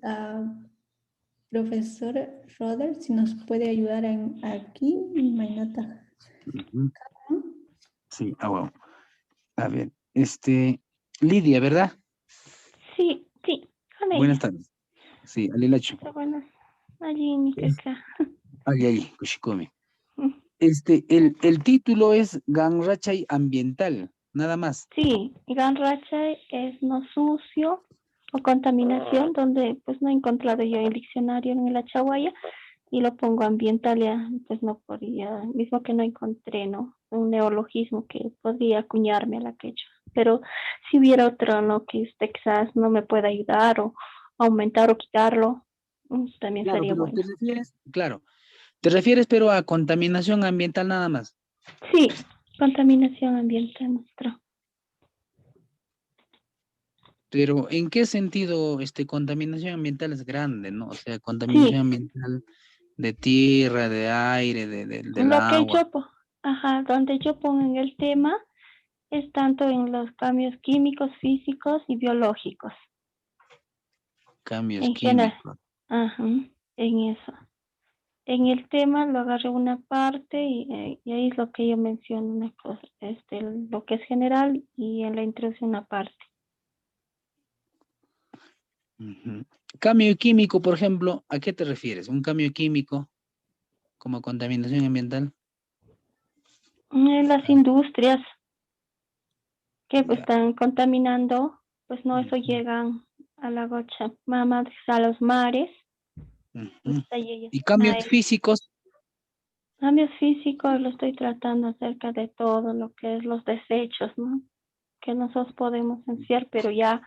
profesor Roder, si nos puede ayudar aquí, Mainata. Ujú. Sí, bueno. A ver, Lidia, ¿verdad? Sí, sí, con Buenas ella. tardes. Sí, Alilacho. Pero bueno, allí mi caca. Ay, Kushikome. El título es Ganrachay Ambiental, nada más. Sí, Ganrachay es no sucio o contaminación, donde pues no he encontrado yo el diccionario en el Achahuaya y lo pongo ambiental, ya, pues no podría, mismo que no encontré, ¿no? Un neologismo que podría acuñarme a la quechua. Pero si hubiera otro, ¿no? Que usted quizás no me pueda ayudar o aumentar o quitarlo, también Claro, sería pero bueno. te refieres pero a contaminación ambiental nada más. Sí, contaminación ambiental nuestro. Pero ¿en qué sentido contaminación ambiental es grande, ¿no? O sea, Sí, contaminación ambiental de tierra, de aire, del lo que agua, yo, donde yo pongo en el tema es tanto en los cambios químicos, físicos y biológicos. cambios En general, químicos. ajá, en eso. En el tema lo agarré una parte y ahí es lo que yo menciono, una cosa, lo que es general y en la introducción una parte. Ujú. Cambio químico, por ejemplo, ¿a qué te refieres? ¿Un cambio químico como contaminación ambiental? En las industrias que pues, Ya. están contaminando, pues no, eso Ujú, llegan a la gocha, mamá, a los mares, y ujú. ahí ellos Y van cambios a físicos, cambios físicos, lo estoy tratando acerca de todo lo que es los desechos, ¿no? Que nosotros podemos enviar, pero ya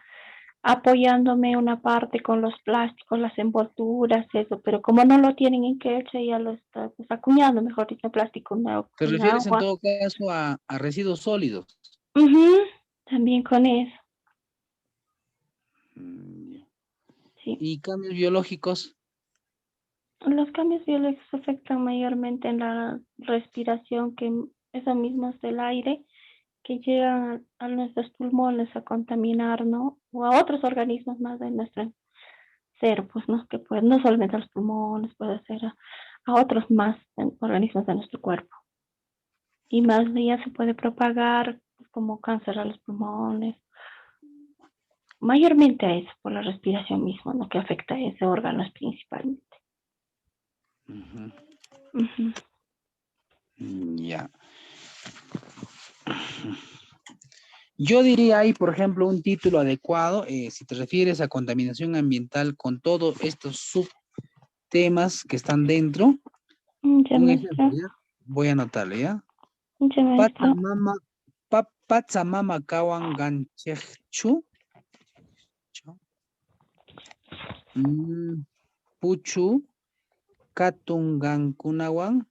apoyándome una parte con los plásticos, las envolturas, eso, pero como no lo tienen en queche, ya lo está pues, acuñando, mejor dicho, plástico nuevo te con refieres en agua. todo caso a residuos sólidos. Ujú, también con eso, Ya. sí. Y cambios biológicos, Los cambios biológicos afectan mayormente en la respiración, que eso mismo es del aire, que llegan a nuestros pulmones a contaminar, ¿no? O a otros organismos más de nuestro ser, pues, ¿no? Que pues no solamente a los pulmones, puede ser a otros más organismos de nuestro cuerpo. Y más de ella se puede propagar pues, como cáncer a los pulmones. Mayormente a eso, por la respiración misma, ¿no? Que afecta a ese órgano principalmente. ujú, Ujú. ya. Yo diría ahí, por ejemplo, un título adecuado, si te refieres a contaminación ambiental con todos estos subtemas que están dentro. Ya, Un ejemplo, maestra. ¿ya? Voy a anotarlo, ¿ya? Ya, maestra. Pachamama, Pachamama kawan ganchekchu. Puchu katungankunawan.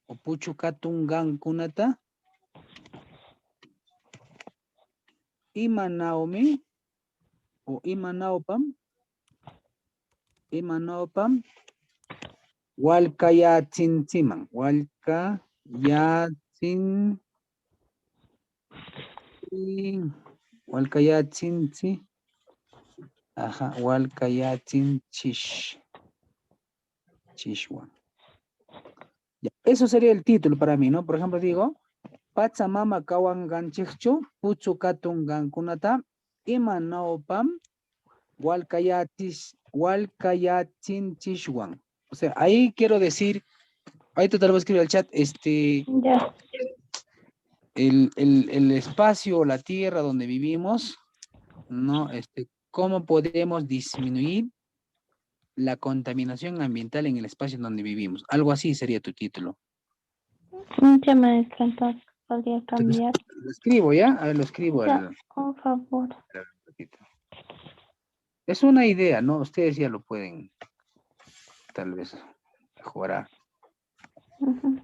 O puchu katungankunata. Imanaomi o imanawpam. Imanawpam. Walkayachinchiman. Walkayachinchi. Ajá, walkayachinchish. Chishwan. Ya, eso sería el título para mí, ¿no? Por ejemplo, digo, Pachamama kawan ganchikchu, puchu katun gankunata, imanawpam, walkayachinchishwan. O sea, ahí quiero decir, ahorita te lo voy a escribir al chat, Ya. el espacio o la tierra donde vivimos, ¿no? ¿Cómo podemos disminuir la contaminación ambiental en el espacio donde vivimos? Algo así sería tu título. Ya, maestra, entonces podría cambiar. Lo escribo, ¿ya? A ver, lo escribo. Ya, por favor. Es una idea, ¿no? Ustedes ya lo pueden tal vez mejorar. Ujú.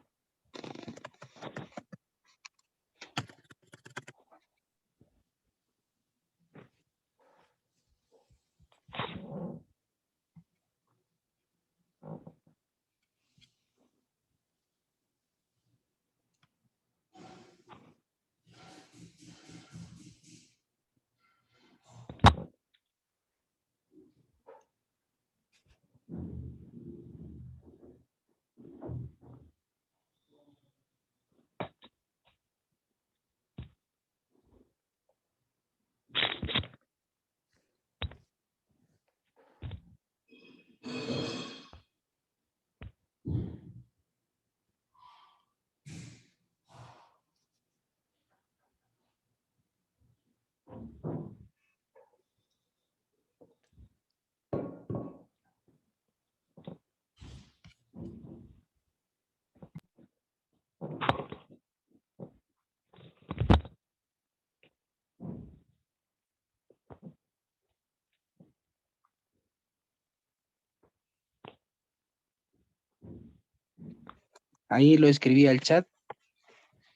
Ahí lo escribí al chat.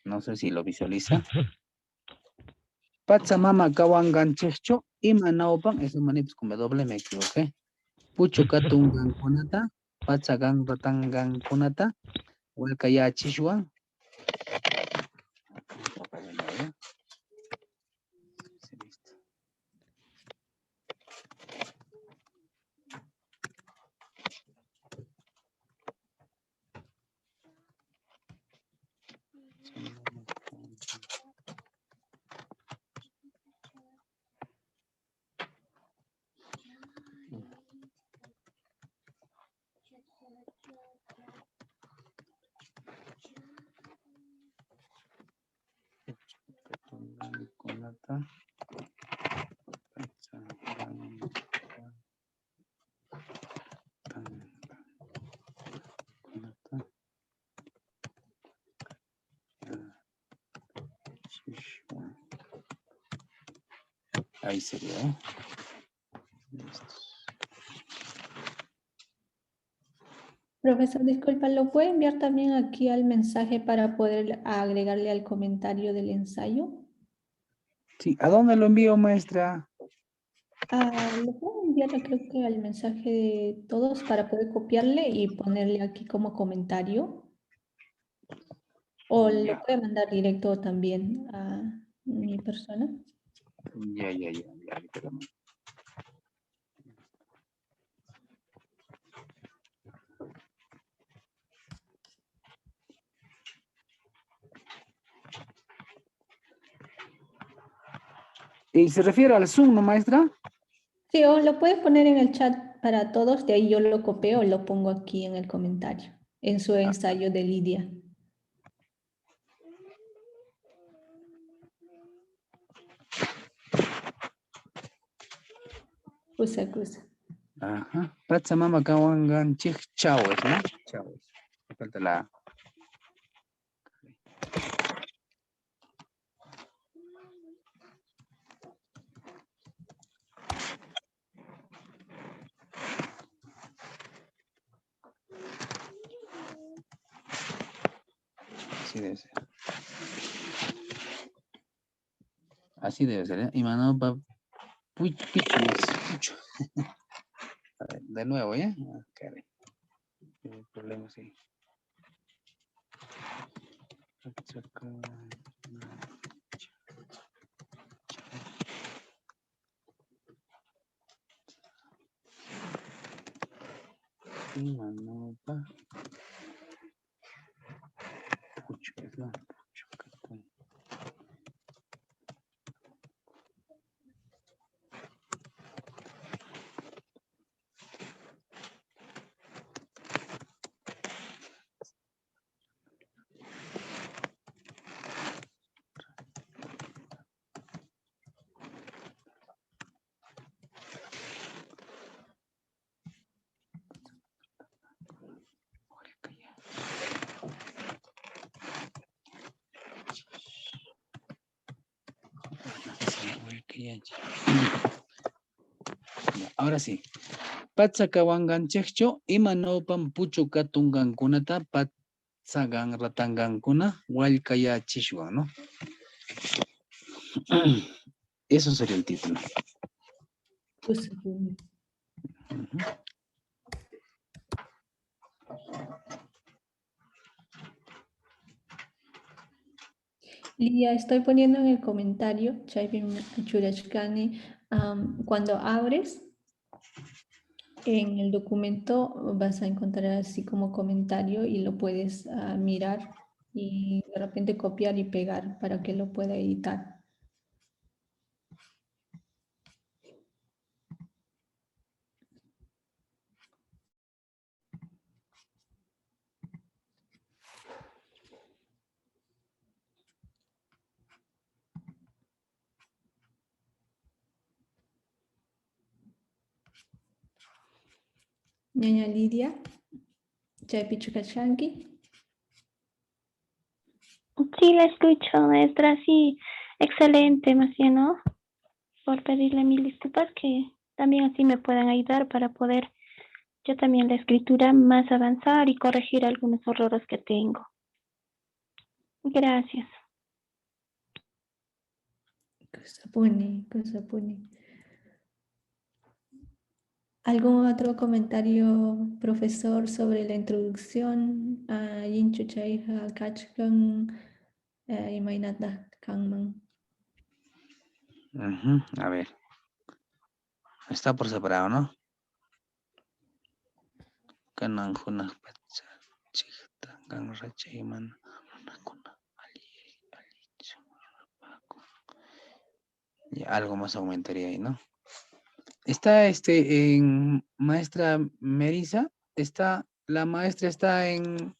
No sé si lo visualiza. Pachamama kawan ganchekchu, imanawpan, eso manips con doble, me equivoqué. Puchu katungankunata, pachagangankunata, walkayachishwan. Ahí sería, ¿eh? Profesor, disculpa, ¿lo puede enviar también aquí al mensaje para poder agregarle al comentario del ensayo? Sí, ¿a dónde lo envío, maestra? Lo puedo enviar, creo que al mensaje de todos para poder copiarle y ponerle aquí como comentario. O lo puede mandar directo también a mi persona. Ya, ahorita lo mando. ¿Y se refiere al Zoom, no, maestra? Sí, o lo puede poner en el chat para todos, de ahí yo lo copio o lo pongo aquí en el comentario, en su ensayo de Lidia. Cruza. Ajá. Pachamama kawan ganchik chawes, ¿no? Chawes. Me falta la A. Así debe ser. Así debe ser, ¿eh? Imanopa pucho. A ver, de nuevo, ¿ya? Ah, caray. El problema, sí. Imanopa pucho, ¿no? Ahora sí. Patsakawanganchikchu imanopan puchu katungankunata patsagan ratangankuna wallkayachishwan, ¿no? Eso sería el título. Kusapuni. Ujú. Lía, estoy poniendo en el comentario, Chaypim Churachkani, cuando abres en el documento vas a encontrar así como comentario y lo puedes mirar y de repente copiar y pegar para que lo pueda editar. Ñaña Lidia, Chaypi Chukachanki. Sí, la escucho, maestra, sí, excelente, más bien, ¿no? Por pedirle mil disculpas que también así me puedan ayudar para poder yo también la escritura más avanzar y corregir algunos errores que tengo. Gracias. Kusapuni. ¿Algún otro comentario, profesor, sobre la introducción a Yinchuchaiha Kachkan y Mainata Kanman? Ujú. A ver. Está por separado, ¿no? Kanan hunaq patsa chikta kan rachayman runakuna alichu rapaku. Ya, algo más aumentaría ahí, ¿no? Está en maestra Merisa, la maestra está en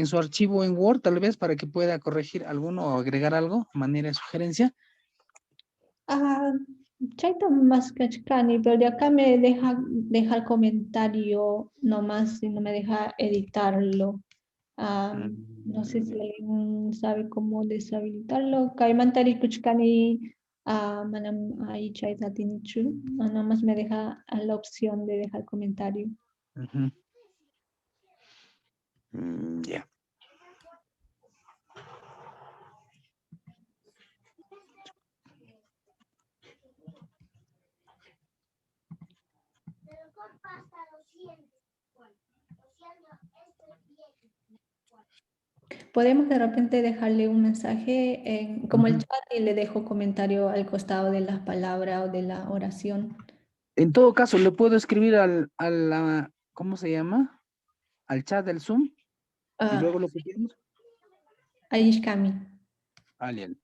su archivo en Word, tal vez, para que pueda corregir alguno o agregar algo, manera de sugerencia. Chaita más cachcani, pero de acá me deja el comentario nomás y no me deja editarlo. No sé si alguien sabe cómo deshabilitarlo. Kaimantari kuchkani manam ahí chaita tinichu. Nomás me deja la opción de dejar comentario. Ujú. Ya. Podemos de repente dejarle un mensaje como el Ujú. chat y le dejo comentario al costado de las palabras o de la oración. En todo caso, le puedo escribir ¿cómo se llama? Al chat del Zoom y luego lo copiamos. Ayishkami. Alien.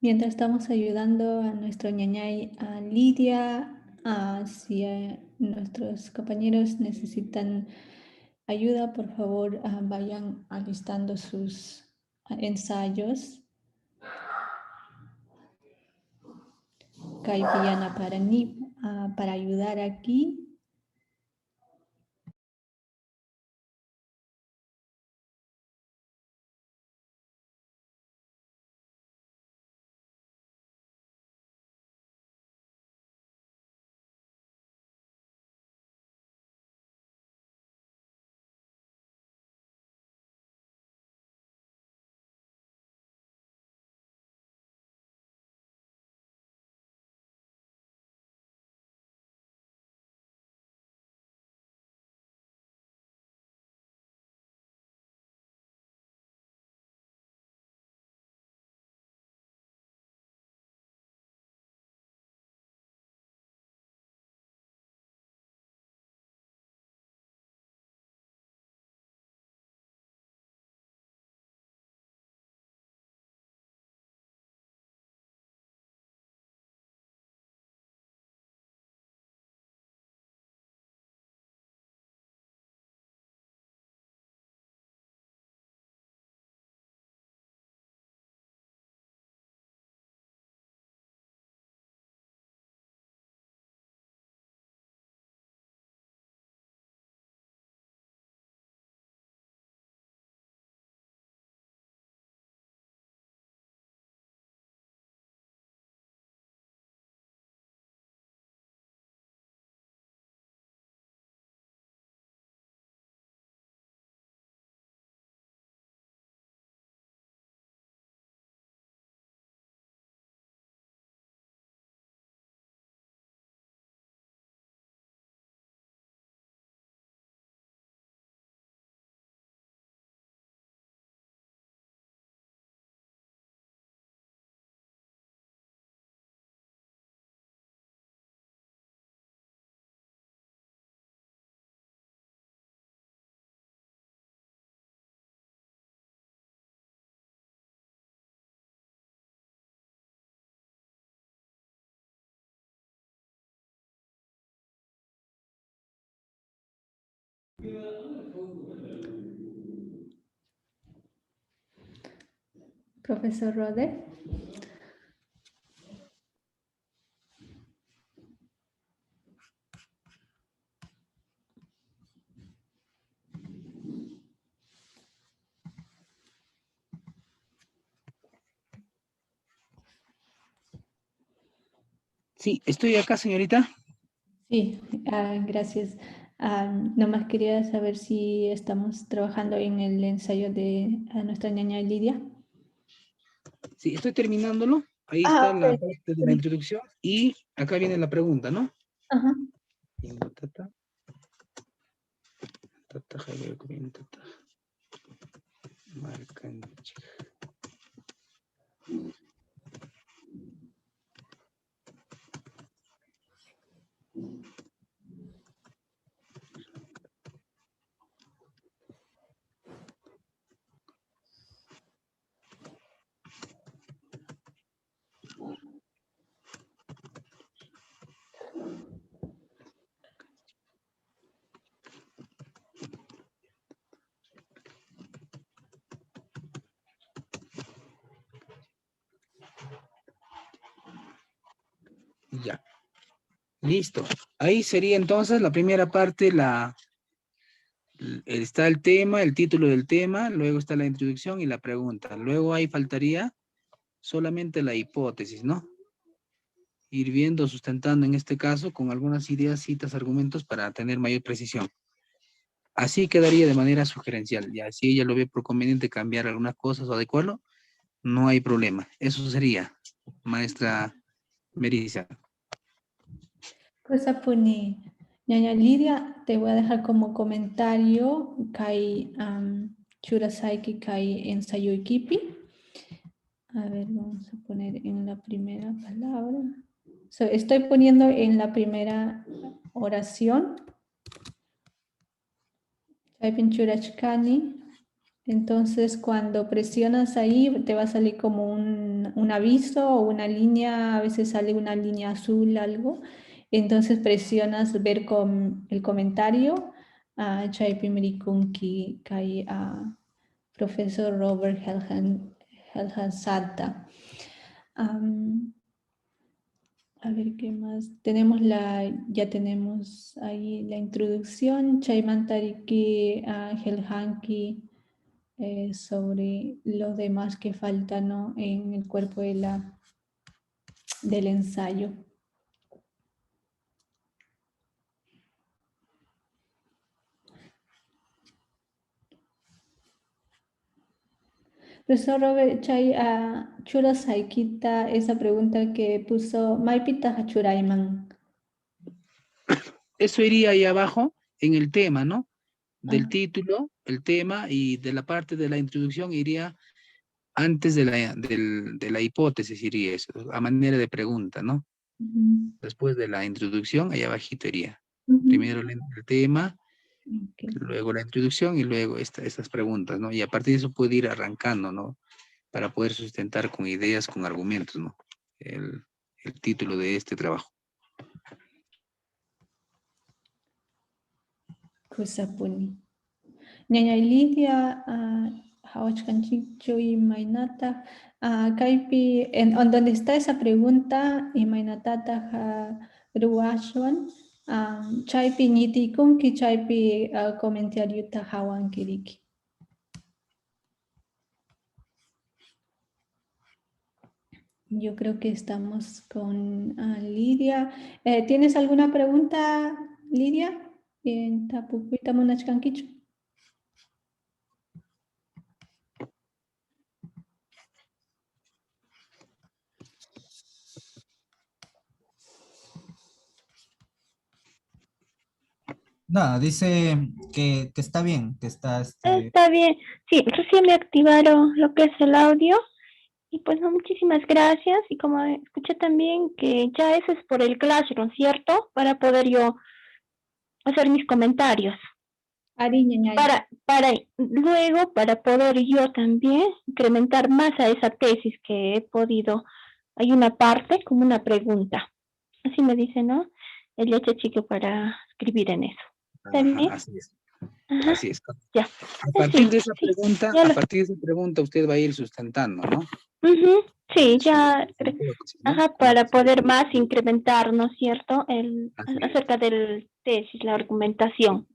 Mientras estamos ayudando a nuestro ñañay, a Lidia, si nuestros compañeros necesitan ayuda, por favor, vayan alistando sus ensayos. Caipillana para ayudar aquí. Profesor Roder. Sí, estoy acá, señorita. Sí, gracias. Nomás quería saber si estamos trabajando en el ensayo de nuestra ñaña Lidia. Sí, estoy terminándolo. Ahí está la Ok. parte de la introducción y acá viene la pregunta, ¿no? Ajá. Tata, tata, Javier, tata. Marcanchi. Ya. Listo. Ahí sería entonces la primera parte, está el tema, el título del tema, luego está la introducción y la pregunta. Luego ahí faltaría solamente la hipótesis, ¿no? Ir viendo, sustentando en este caso con algunas ideas, citas, argumentos para tener mayor precisión. Así quedaría de manera sugerencial. Ya, si ella lo ve por conveniente cambiar algunas cosas o adecuarlo, no hay problema. Eso sería, maestra Melissa. Cosa pone, ñaña Lidia, te voy a dejar como comentario kai churasaiki kai ensayo equipi. A ver, vamos a poner en la primera palabra. Estoy poniendo en la primera oración. Chaypin churachkani. Entonces, cuando presionas ahí, te va a salir como un aviso o una línea, a veces sale una línea azul, algo. Entonces presionas ver con el comentario a Chaipimri Kunki Kai a profesor Robert Helhan Salta. A ver qué más. Ya tenemos ahí la introducción. Chaymantariki Helhanki sobre los demás que faltan, ¿no?, en el cuerpo del ensayo. Profesor Robert Chay, Chura Saikita, esa pregunta que puso, Maipita Hachuraiman. Eso iría ahí abajo en el tema, ¿no? Del Ah. título, el tema, y de la parte de la introducción iría antes de la hipótesis, iría eso, a manera de pregunta, ¿no? Después de la introducción, ahí abajito iría. Primero el tema, Okay. luego la introducción y luego estas preguntas, ¿no? Y a partir de eso puede ir arrancando, ¿no? Para poder sustentar con ideas, con argumentos, ¿no? El título de este trabajo. Kusapuni. Ñañay Lidia, Hawachkanchicho y Mainata, Kaipi, en donde está esa pregunta, y Mainatata Ruashwan, Chaipi Nitikunki, Chaipi comentario Hawan Kiriki. Yo creo que estamos con Lidia. ¿Tienes alguna pregunta, Lidia? En Tapucuita Monachkanquicho. Nada, dice que está bien, que está Está bien. Sí, recién me activaron lo que es el audio. Y pues no, muchísimas gracias. Y como escuché también que ya eso es por el Classroom, ¿cierto? Para poder yo hacer mis comentarios. Para luego, para poder yo también incrementar más a esa tesis que he podido. Hay una parte como una pregunta. Así me dice, ¿no? El hecho chico para escribir en eso. ¿Está bien? Así es. Ajá. Así es. Ya. A partir de esa Sí, pregunta, ya a partir de esa pregunta usted va a ir sustentando, ¿no? Sí, ya, Hipótesis, ¿no? ajá, para poder más incrementar, ¿no es cierto? Así es. Acerca del tesis, la argumentación.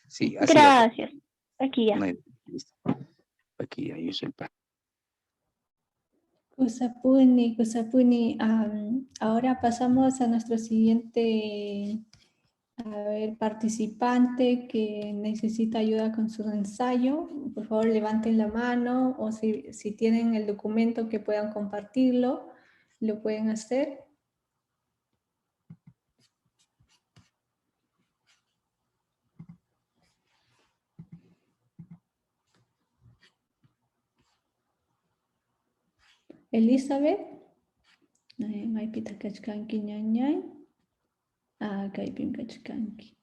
Sí, así va. Gracias. Aquí ya. No hay- listo. Aquí ya yo soy el pan. Kusapuni. Ahora pasamos a nuestro siguiente participante que necesita ayuda con su ensayo. Por favor, levanten la mano o si tienen el documento que puedan compartirlo, lo pueden hacer. Elizabeth, maipita kachkanki ñañay, kaypim kachkanki.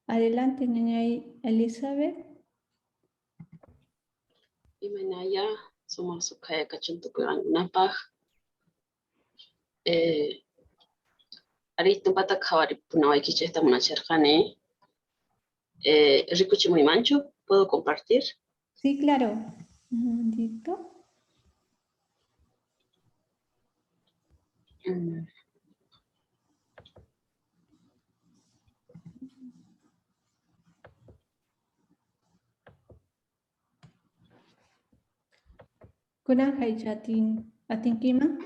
Adelante, ñañay Elizabeth. Imanaya somos kaya kachantukuran napaj. Aristo pata kawari punawai kichesta munacharjane. Rikuchi muy mancho, ¿puedo compartir? Sí, claro. Un momentito. Kunan haichatin atinkima.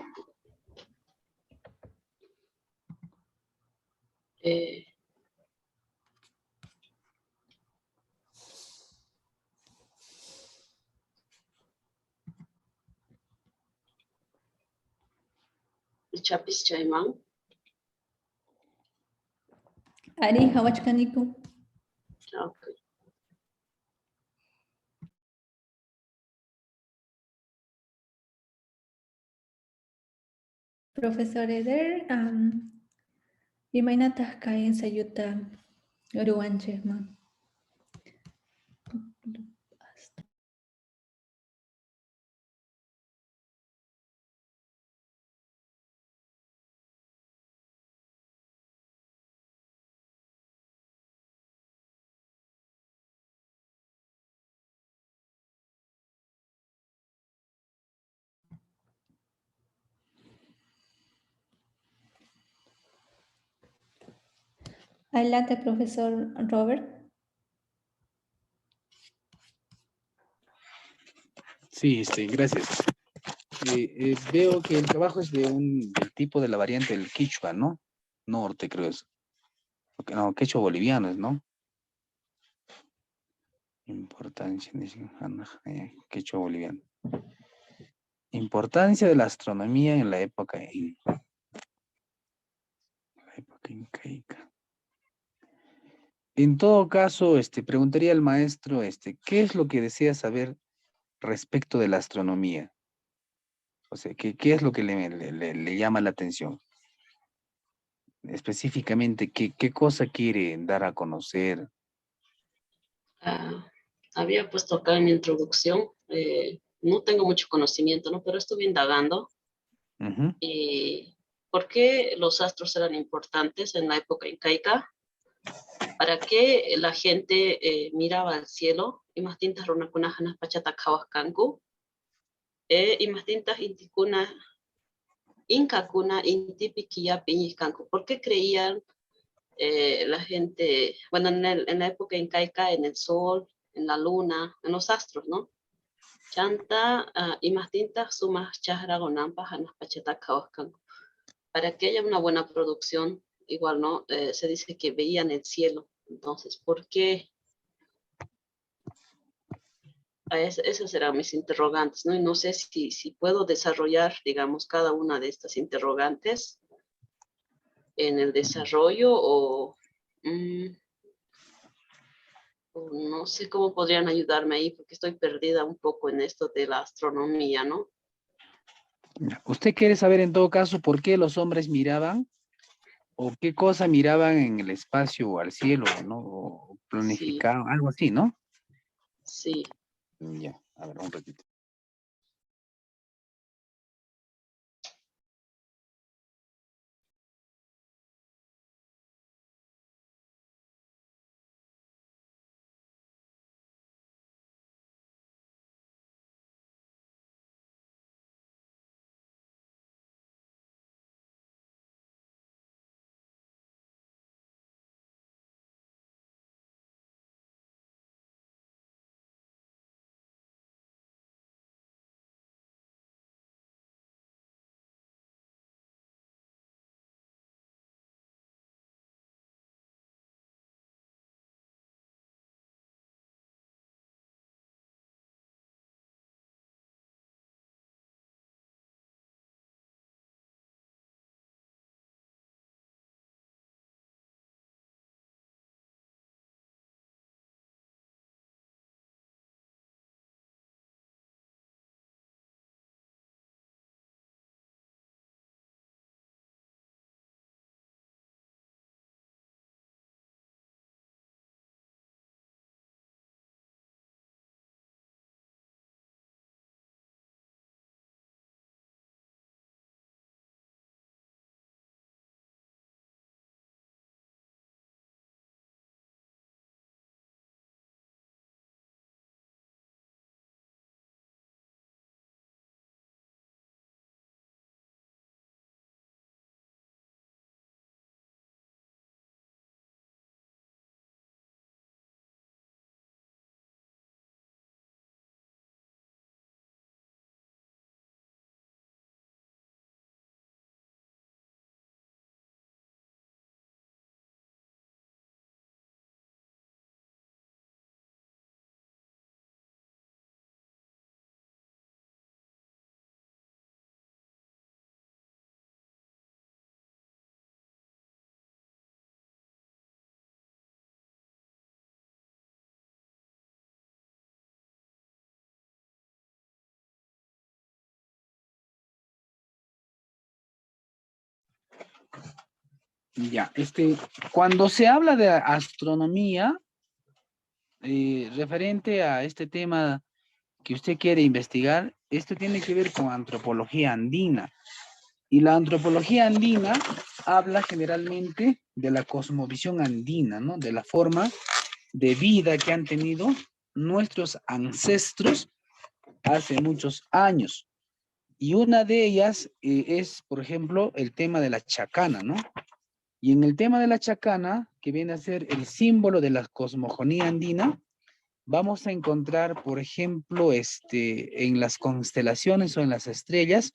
Chapis chayman. Ari hawachkaniku. Okay. Profesor Eder, Imaynataq kay ensayuta ruwanchikman? Adelante, profesor Robert. Sí, gracias. Veo que el trabajo es del tipo de la variante del Quichua, ¿no? Norte, creo es. No, Quechua boliviano es, ¿no? Importancia, Quechua boliviano. Importancia de la astronomía en la época incaica. En todo caso, preguntaría al maestro, ¿qué es lo que desea saber respecto de la astronomía? O sea, ¿qué es lo que le llama la atención? Específicamente, ¿qué cosa quiere dar a conocer? Ah, había puesto acá en mi introducción, no tengo mucho conocimiento, ¿no? Pero estuve indagando Ujú. por qué los astros eran importantes en la época incaica, para qué la gente miraba al cielo, y más tintas runakunajanas pachatakawas kanku, y más tintas intikuna, incacuna, intipi kiyapi kanku. ¿Por qué creían la gente, bueno, en la época incaica, en el sol, en la luna, en los astros, ¿no? Chanta y más tintas sumas chahragonampa hanas pachatakawas. Para que haya una buena producción, igual, ¿no? Se dice que veían el cielo. Entonces, ¿por qué? Esas eran mis interrogantes, ¿no? Y no sé si puedo desarrollar, digamos, cada una de estas interrogantes en el desarrollo mm, o no sé cómo podrían ayudarme ahí, porque estoy perdida un poco en esto de la astronomía, ¿no? Ya. ¿Usted quiere saber en todo caso por qué los hombres miraban o qué cosa miraban en el espacio o al cielo, ¿no? O Sí, planificaban, algo así, ¿no? sí. Ya, a ver, un ratito. Ya, cuando se habla de astronomía, referente a este tema que usted quiere investigar, esto tiene que ver con antropología andina. Y la antropología andina habla generalmente de la cosmovisión andina, ¿no? De la forma de vida que han tenido nuestros ancestros hace muchos años. Y una de ellas es, por ejemplo, el tema de la chacana, ¿no? Y en el tema de la chacana, que viene a ser el símbolo de la cosmogonía andina, vamos a encontrar, por ejemplo, en las constelaciones o en las estrellas,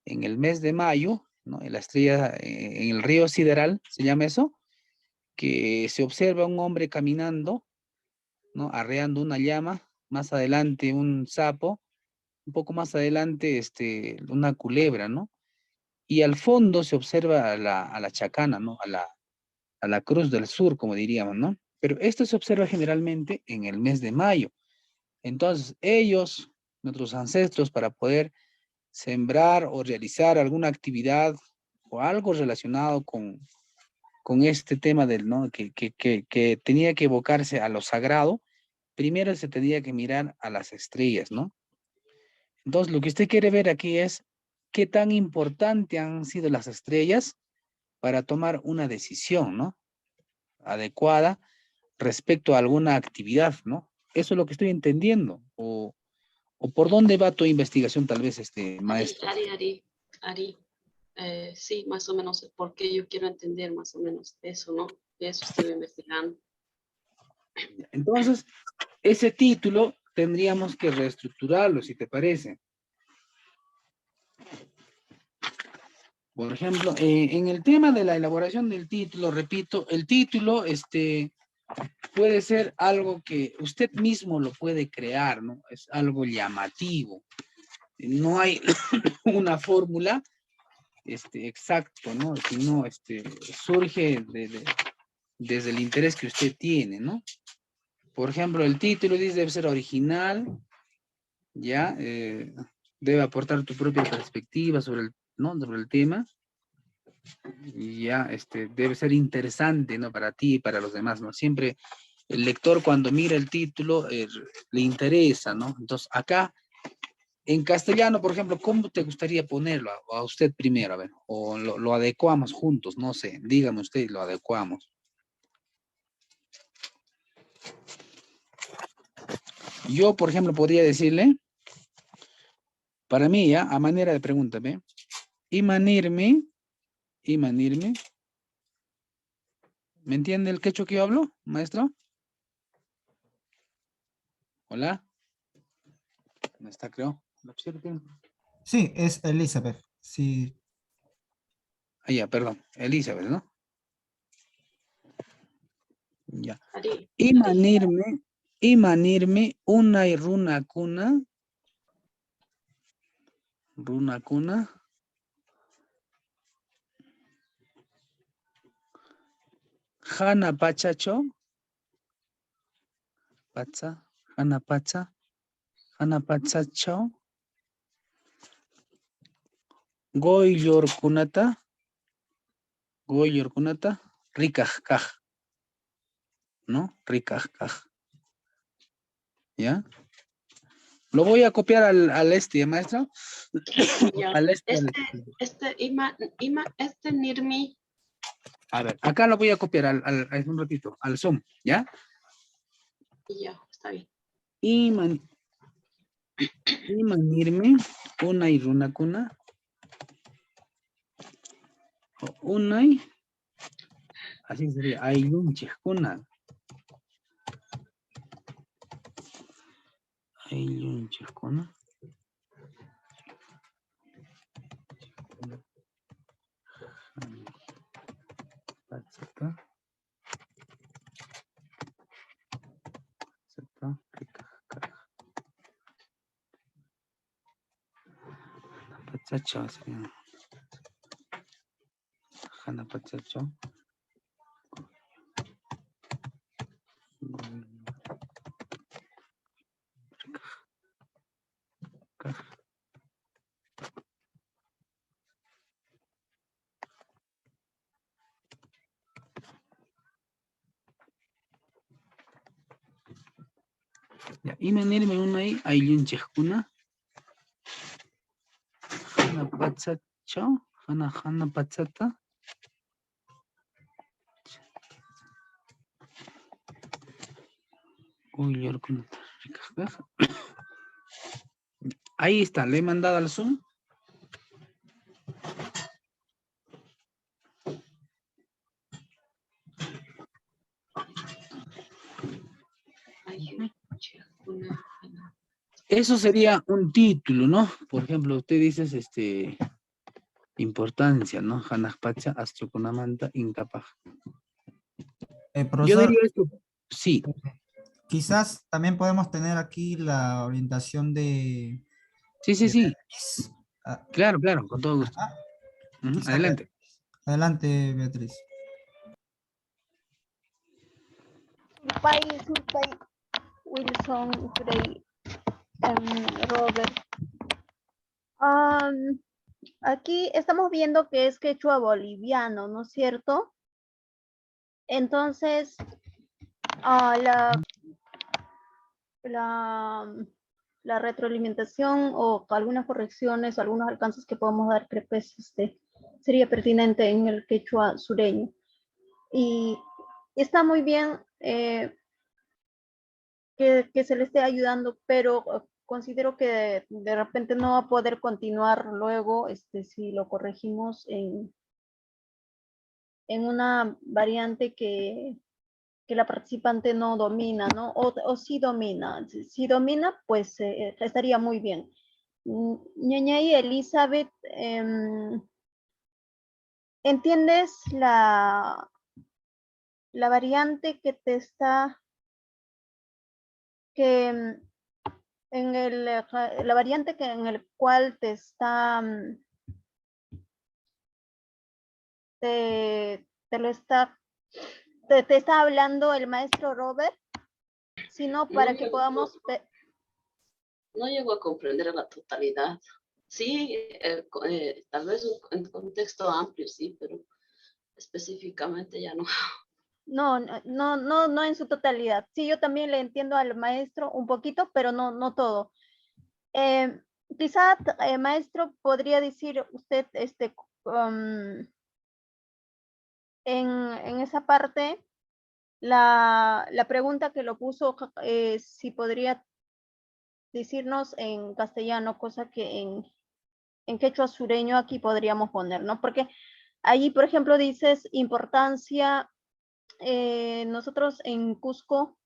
en el mes de mayo, ¿no? En la estrella, en el río Sideral, se llama eso, que se observa un hombre caminando, ¿no? Arreando una llama, más adelante un sapo, un poco más adelante una culebra, ¿no? Y al fondo se observa a la chacana, ¿no? A la Cruz del Sur, como diríamos, ¿no? Pero esto se observa generalmente en el mes de mayo. Entonces, ellos, nuestros ancestros, para poder sembrar o realizar alguna actividad o algo relacionado con este tema del, ¿no? Que tenía que evocarse a lo sagrado, primero se tenía que mirar a las estrellas, ¿no? Entonces, lo que usted quiere ver aquí es qué tan importante han sido las estrellas para tomar una decisión, ¿no? Adecuada respecto a alguna actividad, ¿no? Eso es lo que estoy entendiendo. O por dónde va tu investigación, tal vez, maestro. Ari, sí, más o menos, porque yo quiero entender más o menos eso, ¿no? Eso estuve investigando. Entonces, ese título tendríamos que reestructurarlo, si te parece. Por ejemplo, en el tema de la elaboración del título, repito, el título puede ser algo que usted mismo lo puede crear, ¿no? Es algo llamativo. No hay una fórmula exacto, ¿no? Sino surge desde el interés que usted tiene, ¿no? Por ejemplo, el título dice debe ser original, ¿ya? Debe aportar tu propia perspectiva sobre ¿no? sobre el tema. Y ya, debe ser interesante, ¿no? Para ti y para los demás, ¿no? Siempre el lector cuando mira el título le interesa, ¿no? Entonces, acá, en castellano, por ejemplo, ¿cómo te gustaría ponerlo? A usted primero, a ver, o lo adecuamos juntos, no sé, dígame usted y lo adecuamos. Yo, por ejemplo, podría decirle, para mí, ya, a manera de pregunta, ¿ve? Imanirme, ¿me entiende el quechua que yo hablo, maestro? Hola. No está, creo. Sí, es Elizabeth. Sí, Ah, ya, perdón. Elizabeth, ¿no? Ya. Ari, Imanirme una y runa cuna. Runa cuna. Hana pachacho. Pacha. Hana pacha. Hana pachacho. Goyor kunata. Goyor kunata. Rikaj kaj. ¿No? Rikaj kaj. ¿Ya? Lo voy a copiar al maestro. ya. Al Nirmi, A ver, acá lo voy a copiar un ratito, al Zoom, ¿ya? ya, está bien. Imanirme, una y runa cuna. Unay, así sería, hay un chescuna. Hay un chescuna. Pachata. Pachacho, Hanna pachacho. Ya, y manirme una ahí, ayllun chejkuna. Hana patsacho, hana patsata. Uy, yorkuna ricaj. Ahí está, le he mandado al Zoom. Eso sería un título, ¿no? Por ejemplo, usted dice, importancia, ¿no? Hanajpacha, astroconamanta, incapaz. Yo Profesor, diría esto, sí, quizás también podemos tener aquí la orientación de sí. Beatriz. Claro, con todo gusto. Ah, Ujú, quizás adelante. Adelante, Beatriz. Sulpay, Wilson, Frey, Robert. Aquí estamos viendo que es quechua boliviano, ¿no es cierto? Entonces, la retroalimentación o algunas correcciones, algunos alcances que podemos dar, creo que sería pertinente en el quechua sureño. Y está muy bien que se le esté ayudando, pero considero que de repente no va a poder continuar luego si lo corregimos en una variante que la participante no domina, ¿no? O sí domina. Si domina, pues estaría muy bien. Ñañay Elizabeth, ¿entiendes la variante que te está, que en la variante que en el cual te está, te está hablando el maestro Robert? Sino para que podamos... No llego a comprender a la totalidad. Sí, tal vez en contexto amplio, sí, pero específicamente ya no. No en su totalidad. Sí, yo también le entiendo al maestro un poquito, pero no todo. Quizá, maestro, podría decir usted en esa parte, la pregunta que lo puso, si podría decirnos en castellano, cosa que en quechua sureño aquí podríamos poner, ¿no? Porque ahí, por ejemplo, dices importancia, nosotros en Cusco,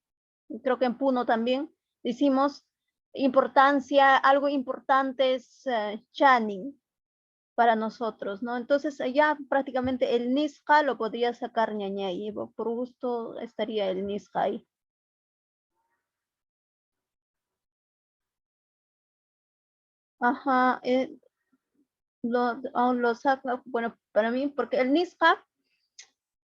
creo que en Puno también, decimos importancia, algo importante es Channing para nosotros, ¿no? Entonces ya prácticamente el Nisqa lo podría sacar Ñañay, por gusto estaría el Nisqa ahí. Ajá, lo saca, bueno, para mí, porque el Nisqa,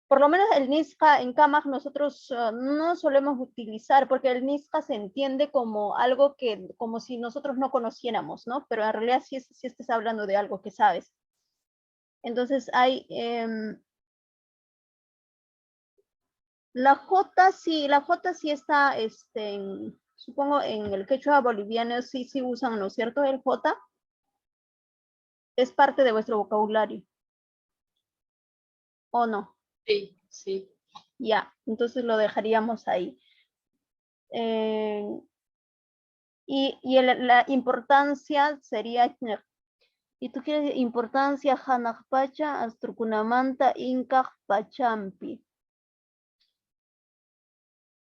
por lo menos el Nisqa en Kamak nosotros no solemos utilizar, porque el Nisqa se entiende como algo que, como si nosotros no conociéramos, ¿no? Pero en realidad sí estás hablando de algo que sabes. Entonces hay, la J sí está, supongo en el quechua boliviano sí usan, ¿no es cierto? El J es parte de vuestro vocabulario, ¿o no? Sí. Ya, entonces lo dejaríamos ahí. Y la importancia sería, y tú quieres importancia, Hanakpacha, Astrucunamanta, Inca, Pachampi.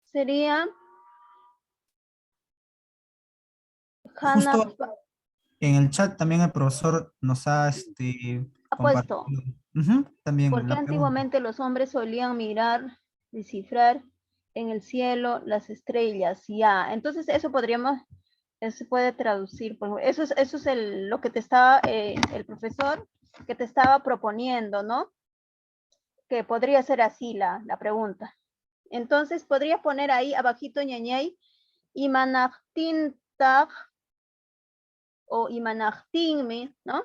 Sería Justo en el chat también el profesor nos ha puesto, compartido también porque la pregunta. antiguamente los hombres solían mirar, descifrar en el cielo las estrellas, ya. Entonces eso se puede traducir. Eso es lo que te estaba, el profesor que te estaba proponiendo, ¿no? Que podría ser así la pregunta. Entonces podría poner ahí abajito Ñañay, Imanachtin o Imanachtinme, ¿no?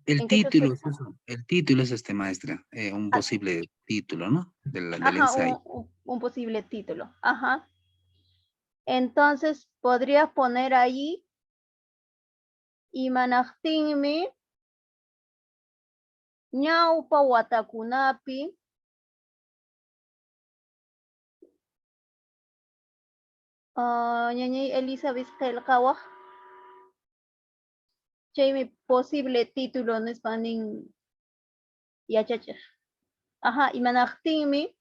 El título es eso. El título es maestra, un posible título, ¿no? Del Ajá, ensayo. un posible título. Ajá. Entonces podrías poner ahí imanaqtinmi ñawpa watakunapi ñañay Elizabeth qillqawaq chaymi posible título nispanin yachachiq. Ajá, imanaqtinmi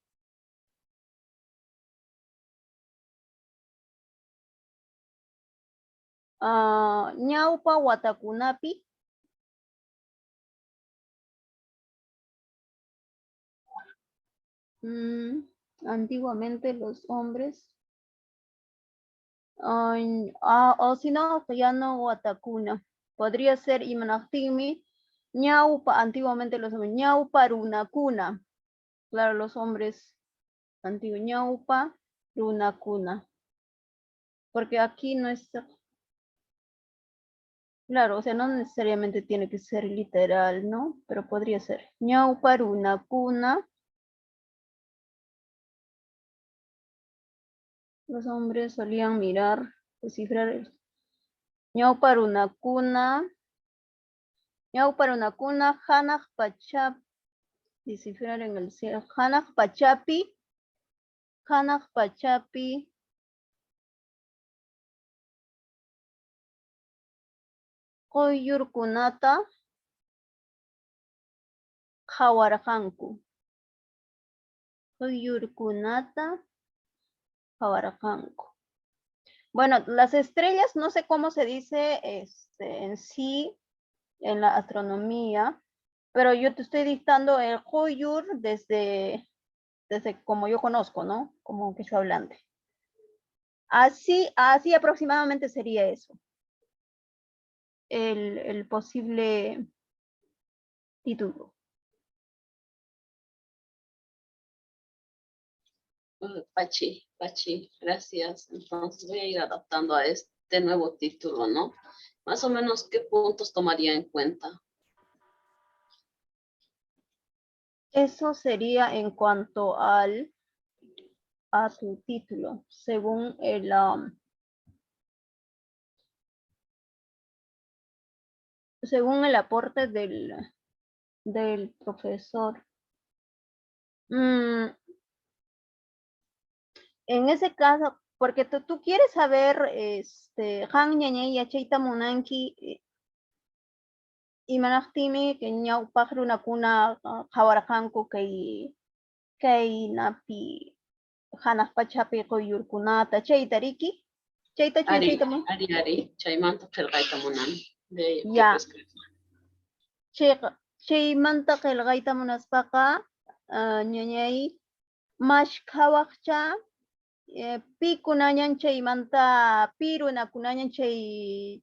ñawpa watakunapi antiguamente los hombres o si no, ya no watakuna. Podría ser imanaqtinmi ñawpa, antiguamente los hombres, ñawpa runakuna. Claro, los hombres antiguos, ñawpa runakuna. Porque aquí no es, claro, o sea, no necesariamente tiene que ser literal, ¿no? Pero podría ser ñawpa runakuna. Los hombres solían mirar, descifrar ñawpa runakuna, hanaq pachap, descifrar en el cielo, hanaq pachapi, quyllurkunata qhawarqanku. Quyllurkunata qhawarqanku. Bueno, las estrellas, no sé cómo se dice en sí en la astronomía, pero yo te estoy dictando el quyllur desde como yo conozco, ¿no? Como quechua hablante. Así aproximadamente sería eso. El posible título. Pachi, gracias. Entonces voy a ir adaptando a este nuevo título, ¿no? Más o menos, ¿qué puntos tomaría en cuenta? Eso sería en cuanto a su título, según el aporte del profesor. En ese caso, porque tú quieres saber, han ñañay yachayta munanki imanaqtimi que ñawpaq runakuna qhawarqanku kay napi hanaq pachapi quyllurkunata chayta riki, chayta Ari, chaymanta qillqayta munani. Ya. Chaymanta qillqayta munaspaqa ñañay mashkhawaqcha pikunañan chaymanta pi runakunañan kay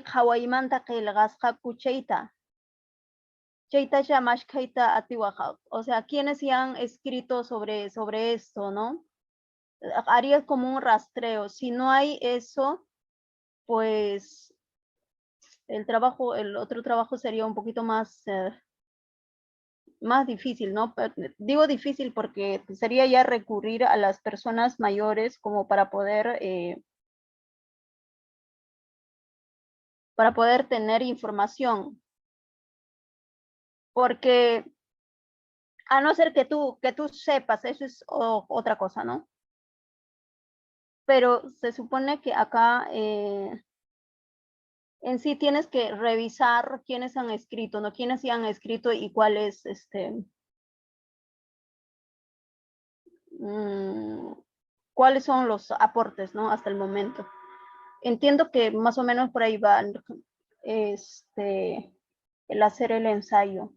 qhawaymanta qillqasqaku chaytasha mashkhayta atiwaq. O sea, quienes ya han escrito sobre esto, ¿no? Haría como un rastreo. Si no hay eso, pues el otro trabajo sería un poquito más difícil, ¿no? Pero digo difícil porque sería ya recurrir a las personas mayores como para poder tener información. Porque a no ser que tú sepas, eso es otra cosa, ¿no? Pero se supone que acá en sí tienes que revisar quiénes han escrito, ¿no? Quiénes sí han escrito y cuáles, cuáles son los aportes, ¿no? Hasta el momento. Entiendo que más o menos por ahí va el hacer el ensayo.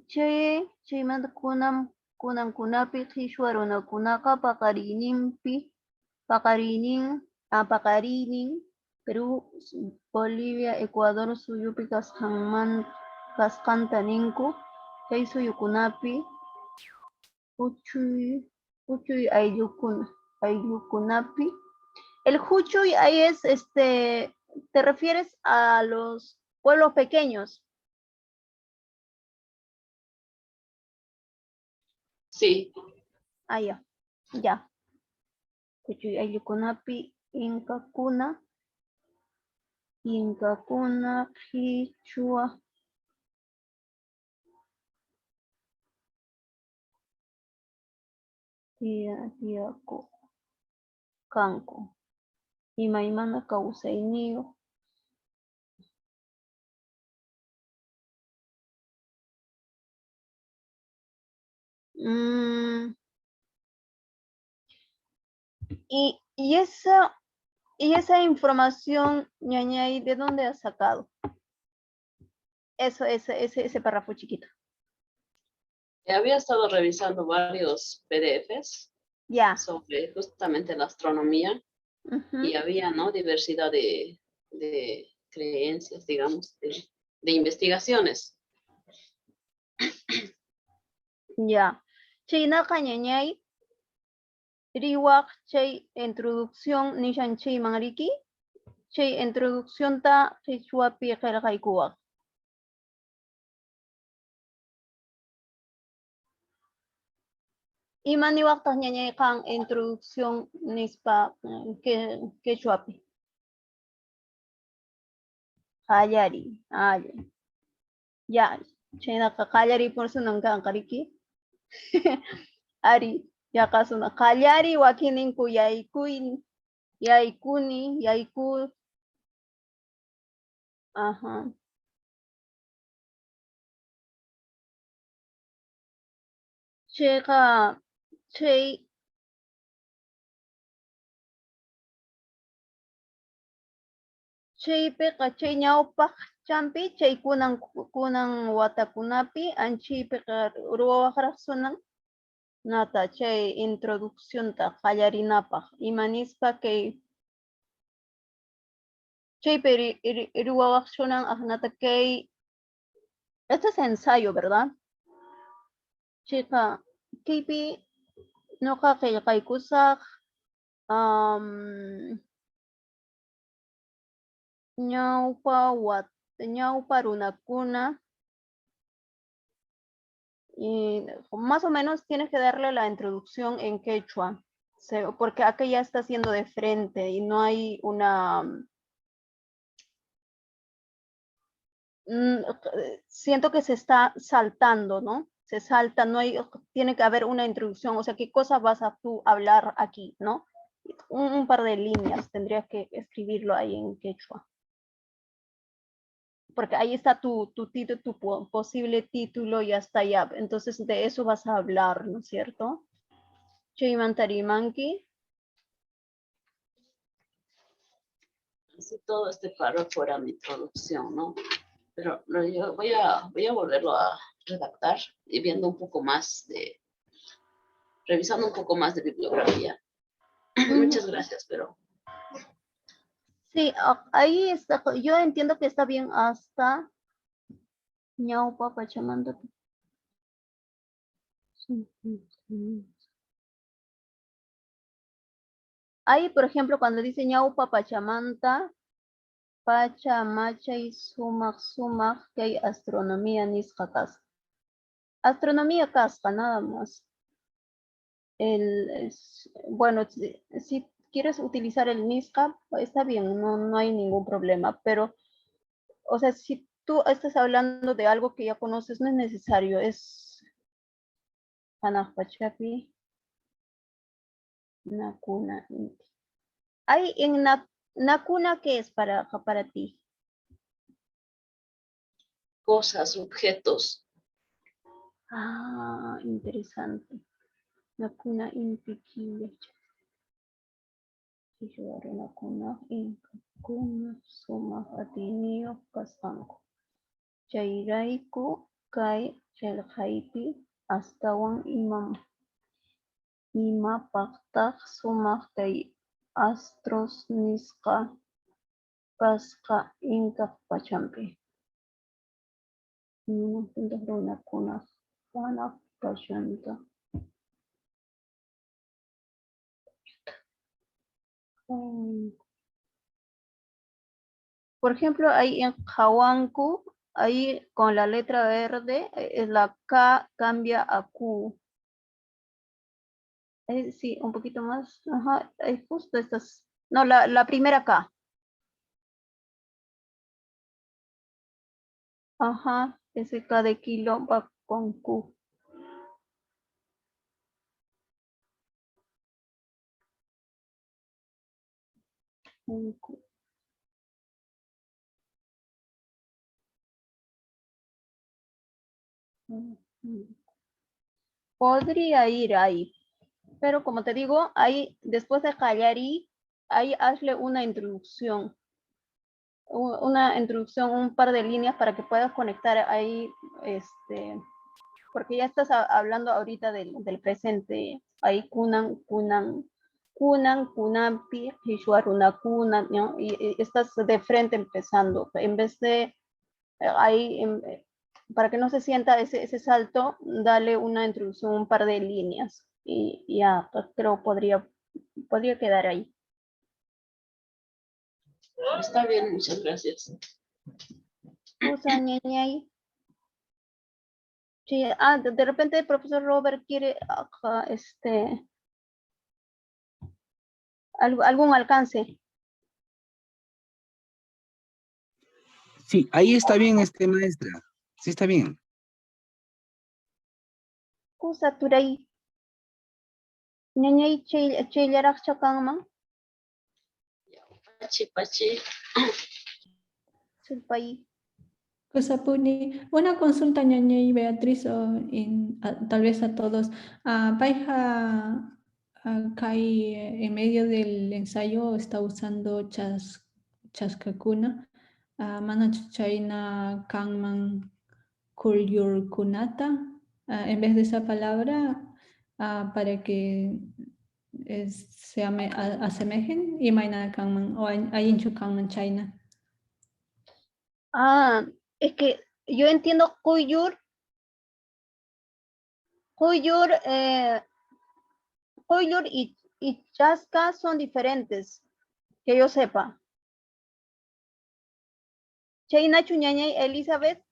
Chaymanta kunankunapi qhichwa runakunaqa paqarinin Perú, Bolivia, Ecuador suyupi kasqanta ninku. Kay suyukunapi huchuy ayllukunapi. El huchuy ahí es, te refieres a los pueblos pequeños. Sí. Ah, ya. Ya. Kuchuy ayllukunapi Incakuna Qichwa tiyako kanku. Imaymana kawsayniyo. Y esa información, ñañay, ¿de dónde has sacado? Ese párrafo chiquito. Había estado revisando varios PDFs Ya. sobre justamente la astronomía y había, ¿no? Diversidad de creencias, digamos, de investigaciones. Ya. Chaynaqa ñañay, riwaq chay introducción nishan chay manriki, chay introducción ta qichwapi qillqaykuwaq. Imaniwaqtaq ñañay qan introducción nispa qichwapi. Qallari. Ya. Chaynaqa qallari porsunan kanqariki. Ari, ya kasuna. Qallari wakininku yaykuni, yayku. Ajá. Chayqa, chaypiqa chay ñawpaq champi chay kunan watakunapi anchiypiqa ruwawaqraq sunan nata chay introducciónta qallarinapaq imanispa kay chaypi ruwawaq sunan nata kay este es ensayo, ¿verdad? Chayqa kaypi ñuqa qillqaykusaq ñawpa runakuna y más o menos tienes que darle la introducción en quechua, porque acá ya está haciendo de frente y no hay una... siento que se está saltando, ¿no? Se salta, no hay, tiene que haber una introducción, o sea, ¿qué cosa vas a tú hablar aquí, no? Un par de líneas, tendrías que escribirlo ahí en quechua. Porque ahí está tu título, tu posible título, ya está ya. Entonces de eso vas a hablar, ¿no es cierto? Chayman tarimanki. Así todo este párrafo era mi introducción, ¿no? Pero yo voy a volverlo a redactar y viendo un poco más revisando un poco más de bibliografía. Muchas gracias, pero... Sí, ahí está, yo entiendo que está bien hasta ñaupa pachamanta. Ahí, por ejemplo, cuando dice ñaupa pachamanta, pachamacha y sumaq, que hay astronomía nisqa kasqa. Astronomía casca, nada más. Bueno, si quieres utilizar el nisqa, está bien, no hay ningún problema, pero, o sea, si tú estás hablando de algo que ya conoces, no es necesario, es Panajpachapi, Nakuna. Hay en Nakuna, ¿qué es para ti? Cosas, objetos. Ah, interesante. Nakuna impiquilla. Nakuna inkakuna suma atinio kastanko. Chayraiku kai chelhaipi astawan imapaqtaq sumaq kay astros nisqa kasqa inkaq pachampi. Runakuna hanaq pachanta. Por ejemplo, ahí en Jahuancu, ahí con la letra verde, la K cambia a Q. Sí, un poquito más. Ajá, justo estas. No, la primera acá. Ajá, ese K de kilo va con Q. Un Q. Podría ir ahí, pero como te digo, ahí después de Cagliari, ahí hazle una introducción, un par de líneas para que puedas conectar ahí, porque ya estás hablando ahorita del presente, ahí Kunampi, Hishuaruna Kunan, ¿no? Y estás de frente empezando, en vez de ahí, para que no se sienta ese salto, dale una introducción, un par de líneas, y ya, pues, creo podría quedar ahí. Está bien, muchas gracias. Usa ñañay. Sí, de repente el profesor Robert quiere acá, algún alcance. Sí, ahí está bien, maestra. Sí, está bien. Usa turay. Ñañay chayllarak chakanman. Pachi. Sulpay. Kusapuni, una consulta, ñaña y Beatriz, o tal vez a todos. Paija, Kai, en medio del ensayo está usando chaskakuna. Mana chaina kanman kulyur kunata. En vez de esa palabra, para que se asemejen, y maina kanman, o ayinchu kanman chaina. Es que yo entiendo Kuyur, y Chasca son diferentes, que yo sepa. Chayna chuñañay Elizabeth,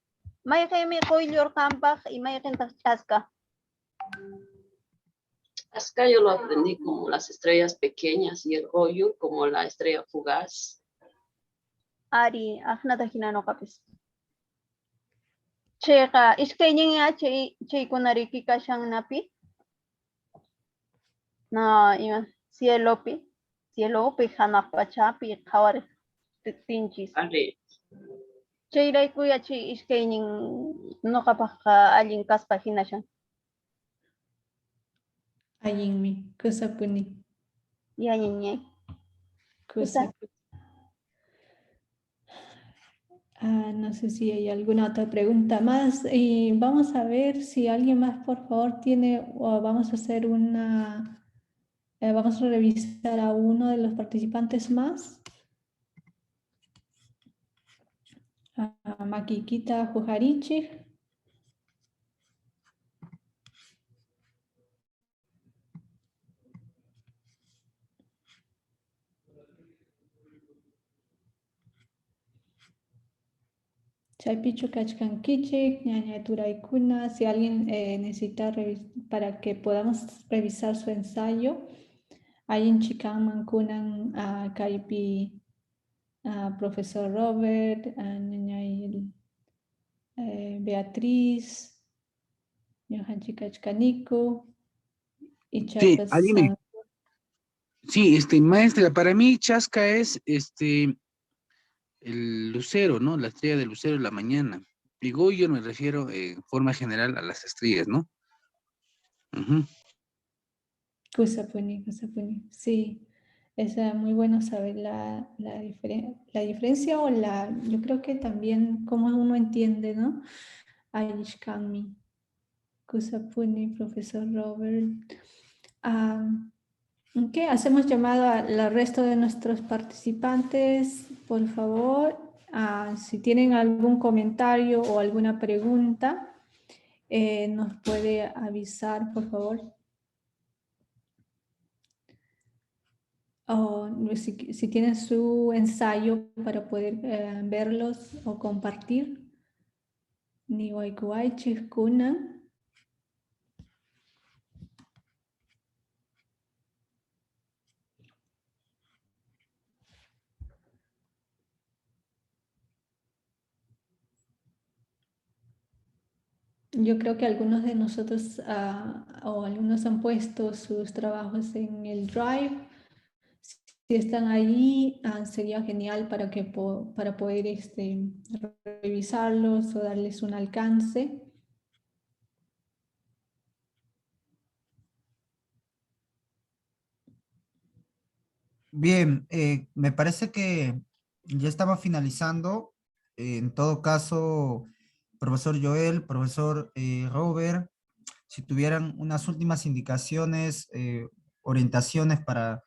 Mayjeme Kuyur Kampaj y Mayjen Chasca. Acá yo lo aprendí como las estrellas pequeñas y el Oyur como la estrella fugaz. Ari, Ahnata Hinano Capis. Cheka, Iskeña Chay Kunariki Kashan Napi. No, cielopi, Hanapachapi, Hawar Tinchis. Are, Chayraykuya chay iskaynin ñuqapaqa allin kaspa hinashan. Ayinmi, kusapuni. Yañañay. Kusa. No sé si hay alguna otra pregunta más. Y vamos a ver si alguien más, por favor, tiene, o vamos a hacer vamos a revisar a uno de los participantes más. Makikita Jujarichi. Chaypichu Kachkankichik, Ñaña Turaykuna. Si alguien necesita para que podamos revisar su ensayo, hay en Chikanman Kunan Kaipi profesor Robert, Ñaña Beatriz, Ñohanchi Kachkaniko y Sí, Chapas. Aline. Sí, maestra, para mí Chasca es el lucero, ¿no? La estrella del lucero en la mañana. Digo, yo me refiero en forma general a las estrellas, ¿no? Kusapuni. Sí, es muy bueno saber la diferencia o yo creo que también cómo uno entiende, ¿no? Aishkami, Kusapuni, profesor Robert. Ok, hacemos llamado al resto de nuestros participantes, por favor. Si tienen algún comentario o alguna pregunta, nos puede avisar, por favor. O si tienen su ensayo para poder verlos o compartir. Niwaikuay Chihkuna. yo creo que algunos de nosotros o algunos han puesto sus trabajos en el Drive. Si están ahí, sería genial para, para poder revisarlos o darles un alcance. Bien, me parece que ya estaba finalizando. En todo caso, profesor Joel, profesor Robert, si tuvieran unas últimas indicaciones, orientaciones para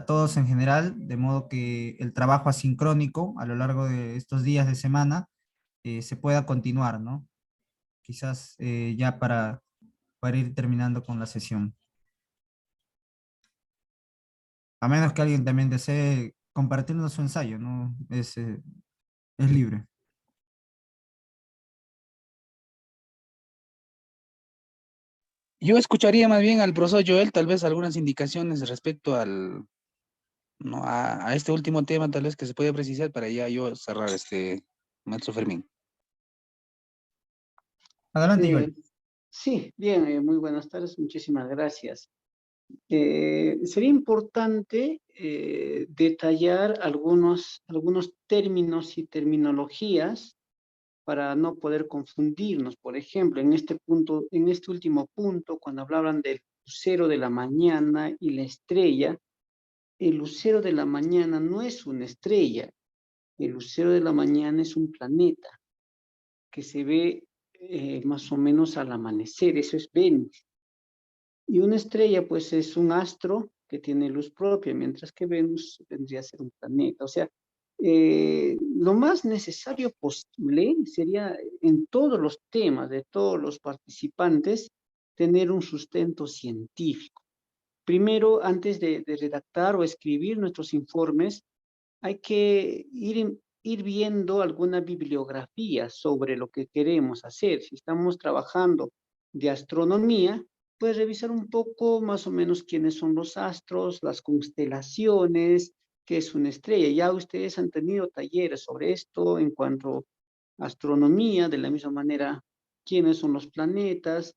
todos en general, de modo que el trabajo asincrónico a lo largo de estos días de semana se pueda continuar, ¿no? Quizás ya para ir terminando con la sesión. A menos que alguien también desee compartirnos su ensayo, ¿no? Es libre. Yo escucharía más bien al profesor Joel, tal vez algunas indicaciones respecto al, ¿no? a este último tema, tal vez que se puede precisar para ya yo cerrar maestro Fermín. Adelante, Joel. Sí, bien, muy buenas tardes, muchísimas gracias. Sería importante detallar algunos términos y terminologías para no poder confundirnos. Por ejemplo, en este punto, en este último punto, cuando hablaban del lucero de la mañana y la estrella, el lucero de la mañana no es una estrella, el lucero de la mañana es un planeta que se ve más o menos al amanecer, eso es Venus. Y una estrella, pues, es un astro que tiene luz propia, mientras que Venus vendría a ser un planeta. O sea, lo más necesario posible sería en todos los temas de todos los participantes tener un sustento científico. Primero, antes de redactar o escribir nuestros informes, hay que ir viendo alguna bibliografía sobre lo que queremos hacer. Si estamos trabajando de astronomía, pues revisar un poco más o menos quiénes son los astros, las constelaciones, qué es una estrella. Ya ustedes han tenido talleres sobre esto en cuanto a astronomía, de la misma manera, quiénes son los planetas,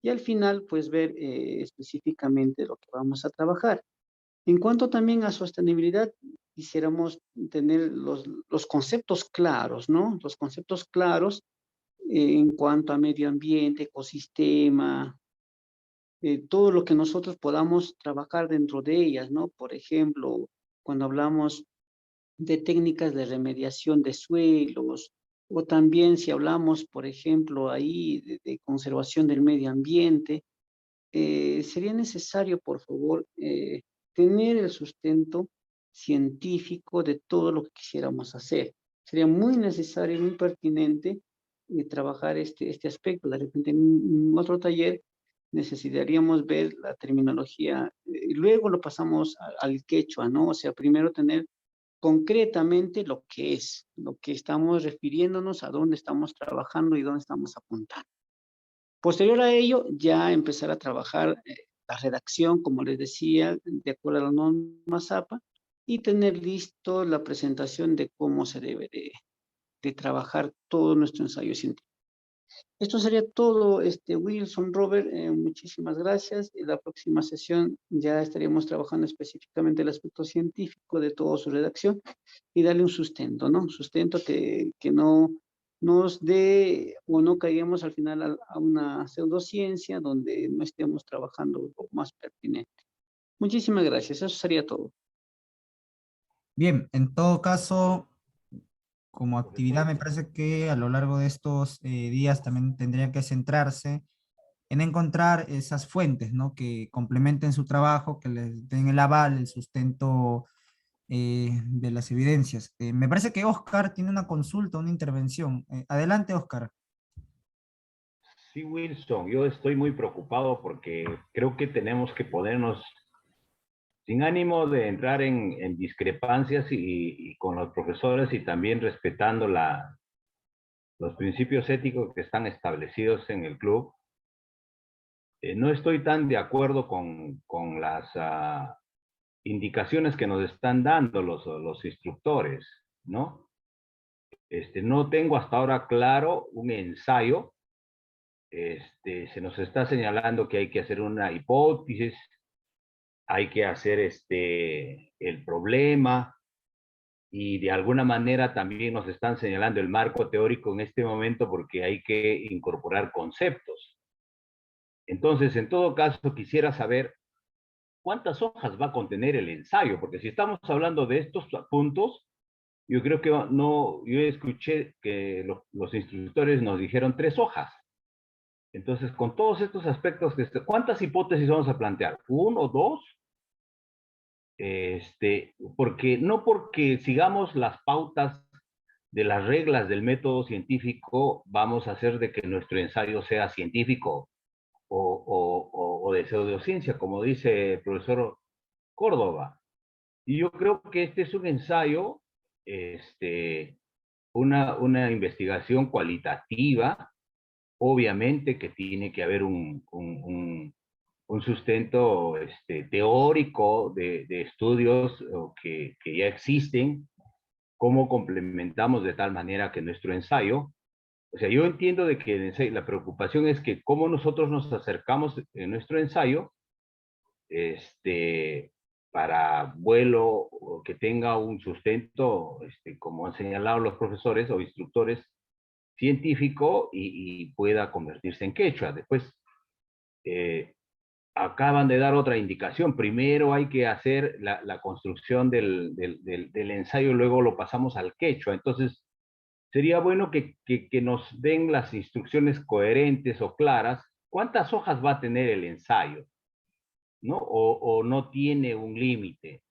y al final, pues ver específicamente lo que vamos a trabajar. En cuanto también a sostenibilidad, quisiéramos tener los conceptos claros, ¿no? Los conceptos claros en cuanto a medio ambiente, ecosistema, todo lo que nosotros podamos trabajar dentro de ellas, ¿no? Por ejemplo, cuando hablamos de técnicas de remediación de suelos, o también si hablamos, por ejemplo, ahí de conservación del medio ambiente, sería necesario, por favor, tener el sustento científico de todo lo que quisiéramos hacer. Sería muy necesario y muy pertinente trabajar este aspecto. De repente en otro taller necesitaríamos ver la terminología y luego lo pasamos al quechua, ¿no? O sea, primero tener concretamente lo que es, lo que estamos refiriéndonos, a dónde estamos trabajando y dónde estamos apuntando. Posterior a ello, ya empezar a trabajar la redacción, como les decía, de acuerdo a la norma ZAPA, y tener listo la presentación de cómo se debe de trabajar todo nuestro ensayo científico. Esto sería todo, Wilson, Robert, muchísimas gracias. En la próxima sesión ya estaríamos trabajando específicamente el aspecto científico de toda su redacción y darle un sustento, ¿no? Un sustento que no nos dé o no caigamos al final a una pseudociencia donde no estemos trabajando lo más pertinente. Muchísimas gracias, eso sería todo. Bien, en todo caso, como actividad me parece que a lo largo de estos días también tendrían que centrarse en encontrar esas fuentes, ¿no? Que complementen su trabajo, que les den el aval, el sustento de las evidencias. Me parece que Oscar tiene una consulta, una intervención. Adelante, Oscar. Sí, Wilson, yo estoy muy preocupado porque creo que tenemos que ponernos, sin ánimo de entrar en discrepancias y con los profesores y también respetando los principios éticos que están establecidos en el club, no estoy tan de acuerdo con las indicaciones que nos están dando los instructores, ¿no? No tengo hasta ahora claro un ensayo se nos está señalando que hay que hacer una hipótesis, hay que hacer el problema, y de alguna manera también nos están señalando el marco teórico en este momento porque hay que incorporar conceptos. Entonces, en todo caso, quisiera saber cuántas hojas va a contener el ensayo, porque si estamos hablando de estos puntos, yo creo que no, yo escuché que los instructores nos dijeron 3 hojas. Entonces, con todos estos aspectos, ¿cuántas hipótesis vamos a plantear? ¿1 o 2? No porque sigamos las pautas de las reglas del método científico, vamos a hacer de que nuestro ensayo sea científico o de pseudociencia, como dice el profesor Córdoba. Y yo creo que este es un ensayo, una investigación cualitativa, obviamente que tiene que haber un sustento teórico de estudios que ya existen, cómo complementamos de tal manera que nuestro ensayo, o sea, yo entiendo de que la preocupación es que cómo nosotros nos acercamos en nuestro ensayo, para vuelo o que tenga un sustento, como han señalado los profesores o instructores, científico y pueda convertirse en quechua. Después, acaban de dar otra indicación. Primero hay que hacer la construcción del ensayo, luego lo pasamos al quechua. Entonces, sería bueno que nos den las instrucciones coherentes o claras. ¿Cuántas hojas va a tener el ensayo? ¿No? O no tiene un límite.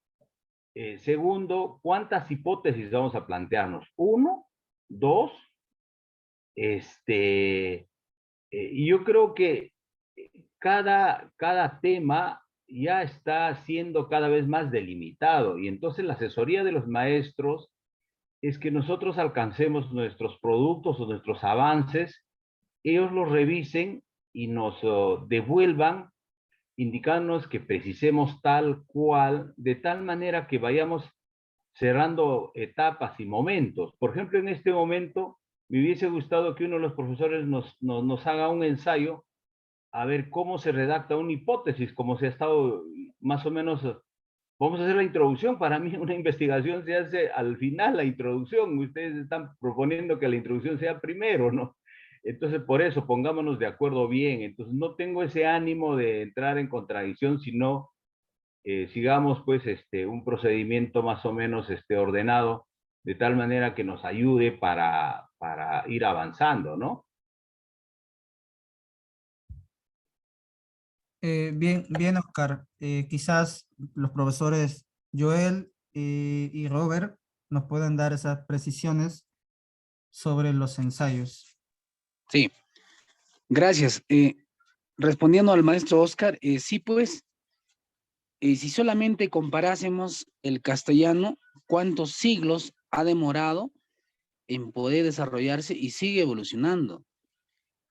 Segundo, ¿cuántas hipótesis vamos a plantearnos? ¿1? ¿2? Y yo creo que cada tema ya está siendo cada vez más delimitado, y entonces la asesoría de los maestros es que nosotros alcancemos nuestros productos o nuestros avances, ellos los revisen y nos devuelvan, indicándonos que precisemos tal cual, de tal manera que vayamos cerrando etapas y momentos. Por ejemplo, en este momento, me hubiese gustado que uno de los profesores nos haga un ensayo a ver cómo se redacta una hipótesis, como se ha estado más o menos. Vamos a hacer la introducción. Para mí una investigación se hace al final, la introducción. Ustedes están proponiendo que la introducción sea primero, ¿no? Entonces, por eso, pongámonos de acuerdo bien. Entonces, no tengo ese ánimo de entrar en contradicción, sino sigamos, pues, un procedimiento más o menos ordenado, de tal manera que nos ayude para ir avanzando, ¿no? Bien, Oscar. Quizás los profesores Joel y Robert nos puedan dar esas precisiones sobre los ensayos. Sí, gracias. Respondiendo al maestro Oscar, sí, pues, si solamente comparásemos el castellano, ¿cuántos siglos ha demorado en poder desarrollarse y sigue evolucionando?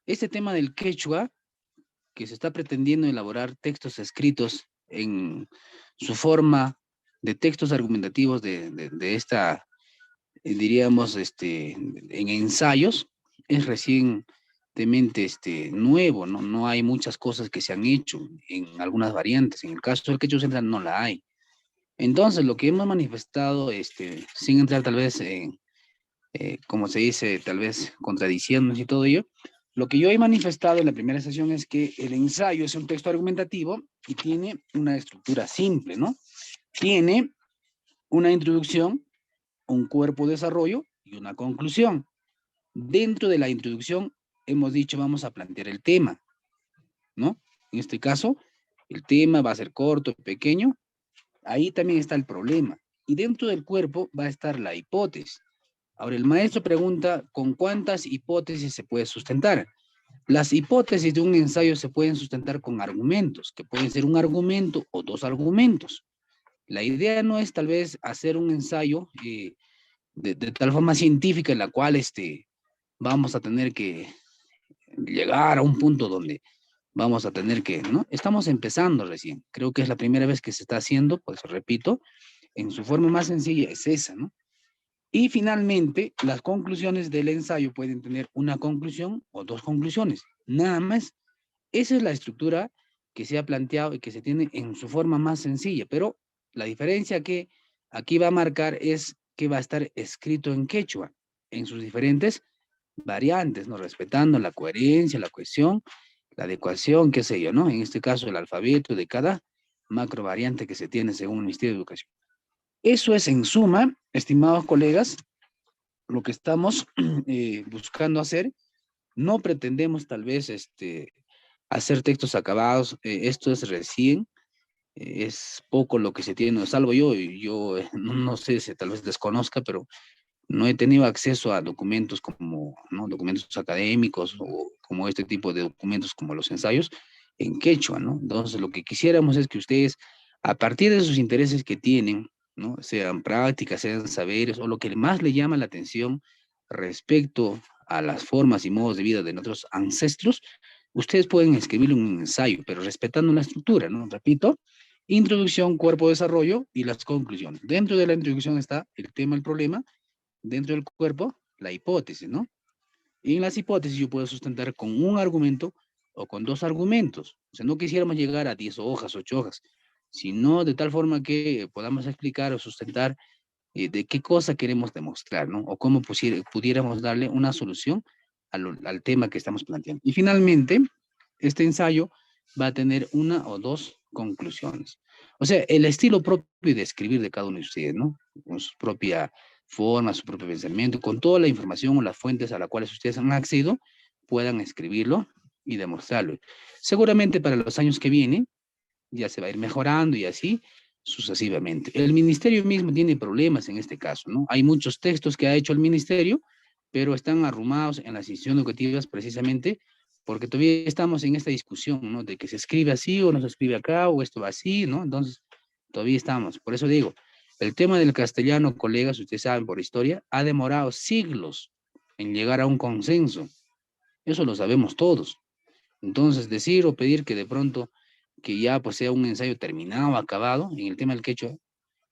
Este tema del quechua, que se está pretendiendo elaborar textos escritos en su forma de textos argumentativos de esta, diríamos, en ensayos, es recientemente nuevo, ¿no? No hay muchas cosas que se han hecho en algunas variantes. En el caso del quechua central no la hay. Entonces, lo que hemos manifestado, sin entrar tal vez en, como se dice, tal vez contradiciéndonos y todo ello, lo que yo he manifestado en la primera sesión es que el ensayo es un texto argumentativo y tiene una estructura simple, ¿no? Tiene una introducción, un cuerpo de desarrollo y una conclusión. Dentro de la introducción hemos dicho vamos a plantear el tema, ¿no? En este caso, el tema va a ser corto, pequeño. Ahí también está el problema. Y dentro del cuerpo va a estar la hipótesis. Ahora, el maestro pregunta, ¿con cuántas hipótesis se puede sustentar? Las hipótesis de un ensayo se pueden sustentar con argumentos, que pueden ser un argumento o 2 argumentos. La idea no es tal vez hacer un ensayo de tal forma científica en la cual vamos a tener que llegar a un punto donde vamos a tener que, ¿no? Estamos empezando recién. Creo que es la primera vez que se está haciendo, pues repito, en su forma más sencilla es esa, ¿no? Y finalmente, las conclusiones del ensayo pueden tener una conclusión o 2 conclusiones. Nada más. Esa es la estructura que se ha planteado y que se tiene en su forma más sencilla, pero la diferencia que aquí va a marcar es que va a estar escrito en quechua, en sus diferentes variantes, ¿no? Respetando la coherencia, la cohesión, la adecuación, qué sé yo, ¿no? En este caso, el alfabeto de cada macro variante que se tiene según el Ministerio de Educación. Eso es en suma, estimados colegas, lo que estamos buscando hacer. No pretendemos tal vez hacer textos acabados, esto es recién, es poco lo que se tiene, salvo yo no sé si tal vez desconozca, pero no he tenido acceso a documentos como, ¿no? Documentos académicos o como este tipo de documentos como los ensayos en quechua, ¿no? Entonces lo que quisiéramos es que ustedes, a partir de sus intereses que tienen, ¿no? Sean prácticas, sean saberes o lo que más le llama la atención respecto a las formas y modos de vida de nuestros ancestros, ustedes pueden escribir un ensayo, pero respetando la estructura, ¿no? Repito, introducción, cuerpo, desarrollo y las conclusiones. Dentro de la introducción está el tema, el problema, dentro del cuerpo, la hipótesis, ¿no? Y en las hipótesis yo puedo sustentar con un argumento o con dos argumentos. O sea, no quisiéramos llegar a 10 hojas, 8 hojas, sino de tal forma que podamos explicar o sustentar de qué cosa queremos demostrar, ¿no? O cómo pudiéramos darle una solución al tema que estamos planteando. Y finalmente, este ensayo va a tener una o dos conclusiones. O sea, el estilo propio de escribir de cada uno de ustedes, ¿no? Con su propia forma, su propio pensamiento, con toda la información o las fuentes a las cuales ustedes han accedido, puedan escribirlo y demostrarlo. Seguramente para los años que vienen, ya se va a ir mejorando y así sucesivamente. El ministerio mismo tiene problemas en este caso, ¿no? Hay muchos textos que ha hecho el ministerio, pero están arrumados en las instituciones educativas precisamente porque todavía estamos en esta discusión, ¿no? De que se escribe así o no se escribe acá o esto va así, ¿no? Entonces, todavía estamos. Por eso digo, el tema del castellano, colegas, ustedes saben por historia, ha demorado siglos en llegar a un consenso. Eso lo sabemos todos. Entonces, decir o pedir que de pronto que ya pues sea un ensayo terminado, acabado, en el tema del quechua,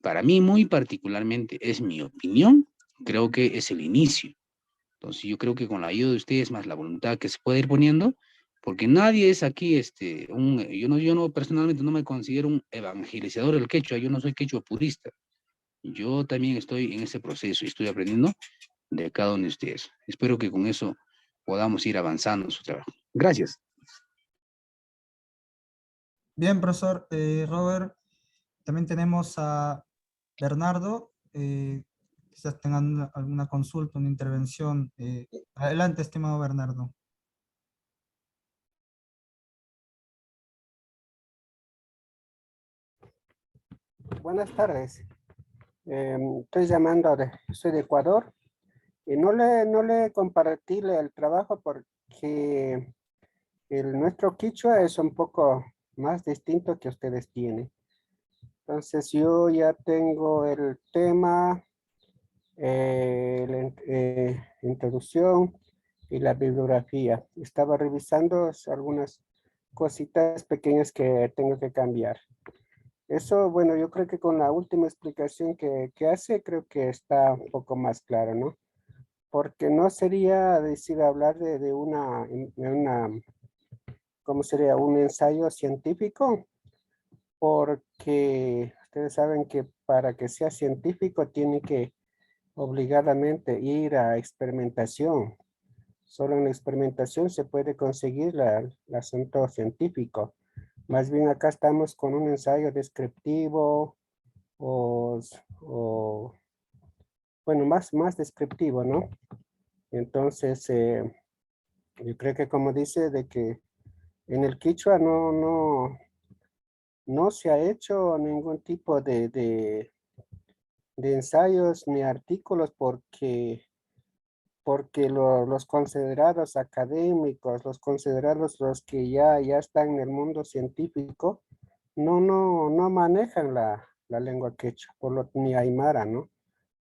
para mí muy particularmente, es mi opinión, creo que es el inicio. Entonces yo creo que con la ayuda de ustedes, más la voluntad que se puede ir poniendo, porque nadie es aquí, yo no personalmente no me considero un evangelizador del quechua, yo no soy quechua purista. Yo también estoy en ese proceso y estoy aprendiendo de cada uno de ustedes. Espero que con eso podamos ir avanzando en su trabajo. Gracias. Bien, profesor Robert. También tenemos a Bernardo. Quizás tengan alguna consulta, una intervención. Adelante, estimado Bernardo. Buenas tardes. Estoy llamando, soy de Ecuador y no le compartí el trabajo porque nuestro quichua es un poco más distinto que ustedes tienen. Entonces yo ya tengo el tema, la introducción y la bibliografía. Estaba revisando algunas cositas pequeñas que tengo que cambiar. Eso, bueno, yo creo que con la última explicación que hace, creo que está un poco más claro, ¿no? Porque no sería decir hablar de una, ¿cómo sería? Un ensayo científico, porque ustedes saben que para que sea científico tiene que obligadamente ir a experimentación. Solo en la experimentación se puede conseguir el asunto científico. Más bien acá estamos con un ensayo descriptivo o bueno, más descriptivo, ¿no? Entonces, yo creo que como dice de que en el quichua no se ha hecho ningún tipo de ensayos ni artículos porque los considerados académicos, los considerados los que ya están en el mundo científico, no manejan la lengua quechua, ni aymara, ¿no?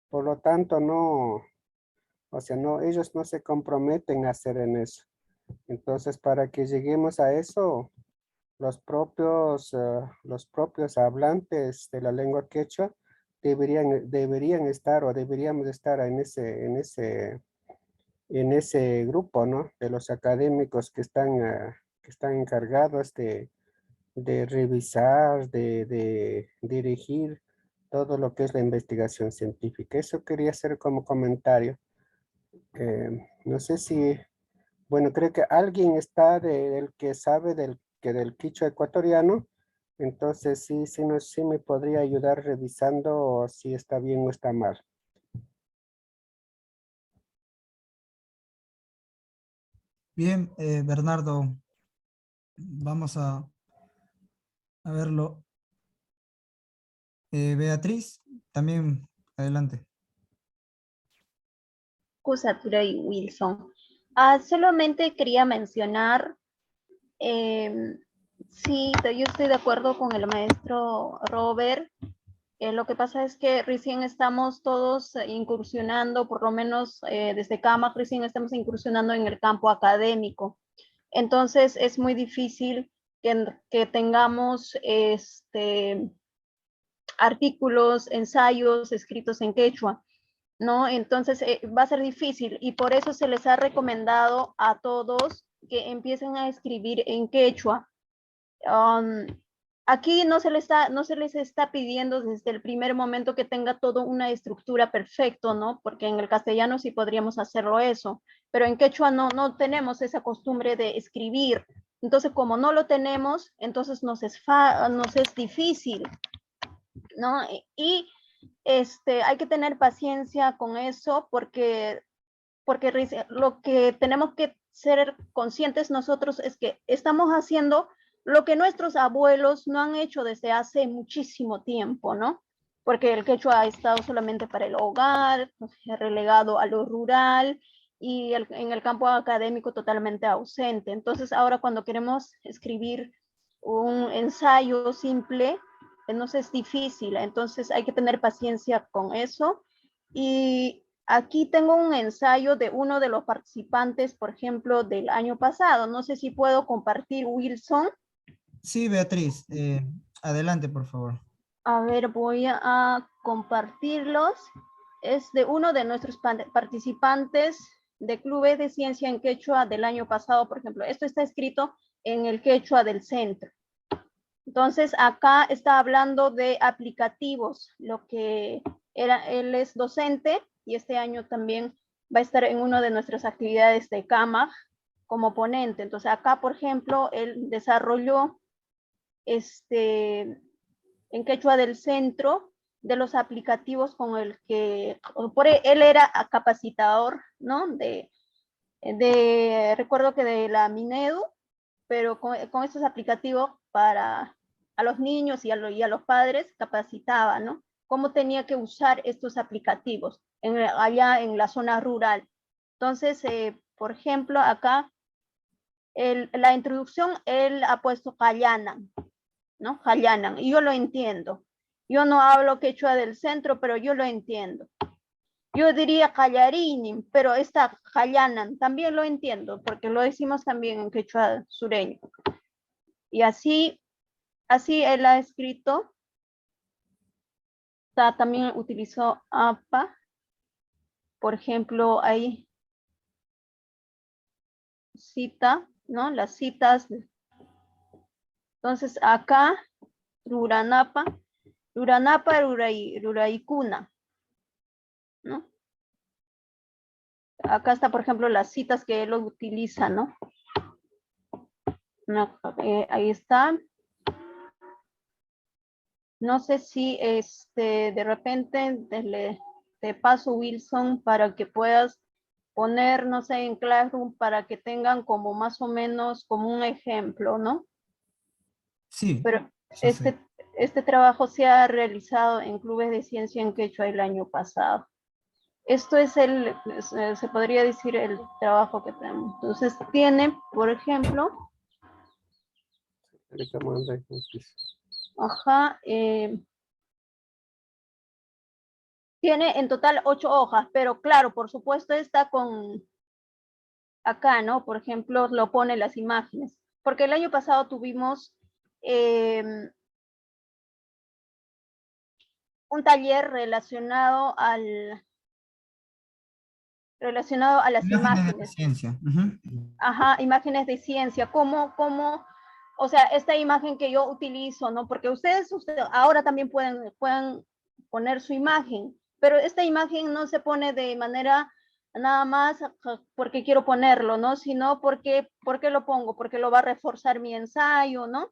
Por lo tanto, o sea, ellos no se comprometen a hacer en eso. Entonces, para que lleguemos a eso, los propios hablantes de la lengua quechua deberían estar o deberíamos estar en ese en ese grupo, ¿no? De los académicos que están encargados de revisar, de dirigir todo lo que es la investigación científica. Eso quería hacer como comentario. No sé si, bueno, creo que alguien está del que sabe del quichua ecuatoriano, entonces sí, sí, no, sí me podría ayudar revisando si está bien o está mal. Bien, Bernardo, vamos a verlo. Beatriz, también, adelante. Kusatura y Wilson. Solamente quería mencionar, sí, yo estoy de acuerdo con el maestro Robert. Lo que pasa es que recién estamos todos incursionando, por lo menos desde CAMAC, recién estamos incursionando en el campo académico. Entonces es muy difícil que tengamos artículos, ensayos escritos en quechua, ¿no? Entonces va a ser difícil y por eso se les ha recomendado a todos que empiecen a escribir en quechua. Aquí no se les está pidiendo desde el primer momento que tenga toda una estructura perfecta, ¿no? Porque en el castellano sí podríamos hacerlo eso, pero en quechua no tenemos esa costumbre de escribir. Entonces, como no lo tenemos, entonces nos es difícil, ¿no? Y hay que tener paciencia con eso porque lo que tenemos que ser conscientes nosotros es que estamos haciendo lo que nuestros abuelos no han hecho desde hace muchísimo tiempo, ¿no? Porque el quechua ha estado solamente para el hogar, relegado a lo rural y en el campo académico totalmente ausente. Entonces ahora cuando queremos escribir un ensayo simple, nos es difícil, entonces hay que tener paciencia con eso. Y aquí tengo un ensayo de uno de los participantes, por ejemplo, del año pasado. No sé si puedo compartir, Wilson. Sí, Beatriz, adelante, por favor. A ver, voy a compartirlos. Es de uno de nuestros participantes de clubes de ciencia en quechua del año pasado, por ejemplo. Esto está escrito en el quechua del centro. Entonces, acá está hablando de aplicativos, lo que él es docente y este año también va a estar en una de nuestras actividades de CAMAG como ponente. Entonces, acá, por ejemplo, él desarrolló en quechua del centro de los aplicativos con el que, él era capacitador, ¿no? Recuerdo que de la Minedu, pero con estos aplicativos para a los niños y a los padres capacitaba, ¿no? Cómo tenía que usar estos aplicativos allá en la zona rural. Entonces, por ejemplo, acá, la introducción, él ha puesto Hallanan, ¿no? Hallanan, y yo lo entiendo. Yo no hablo quechua del centro, pero yo lo entiendo. Yo diría Callarini, pero esta Hallanan también lo entiendo, porque lo decimos también en quechua sureño. Y así él ha escrito. También utilizó APA. Por ejemplo, hay cita, ¿no? Las citas. Entonces, acá, Ruranapa, Ruraicuna, ¿no? Acá está, por ejemplo, las citas que él utiliza, ¿no? Ahí está. No sé si de repente te paso, Wilson, para que puedas poner, no sé, en Classroom para que tengan como más o menos como un ejemplo, ¿no? Sí. Pero este trabajo se ha realizado en clubes de ciencia en quechua el año pasado. Esto es se podría decir el trabajo que tenemos. Entonces tiene, por ejemplo, tiene en total 8 hojas, pero claro, por supuesto está con acá, ¿no? Por ejemplo, lo pone las imágenes, porque el año pasado tuvimos un taller relacionado relacionado a las Imágenes de imágenes. ciencia. Ajá, imágenes de ciencia. O sea, esta imagen que yo utilizo, ¿no? Porque ustedes ahora también pueden poner su imagen, pero esta imagen no se pone de manera nada más porque quiero ponerlo, ¿no? Sino porque lo pongo, porque lo va a reforzar mi ensayo, ¿no?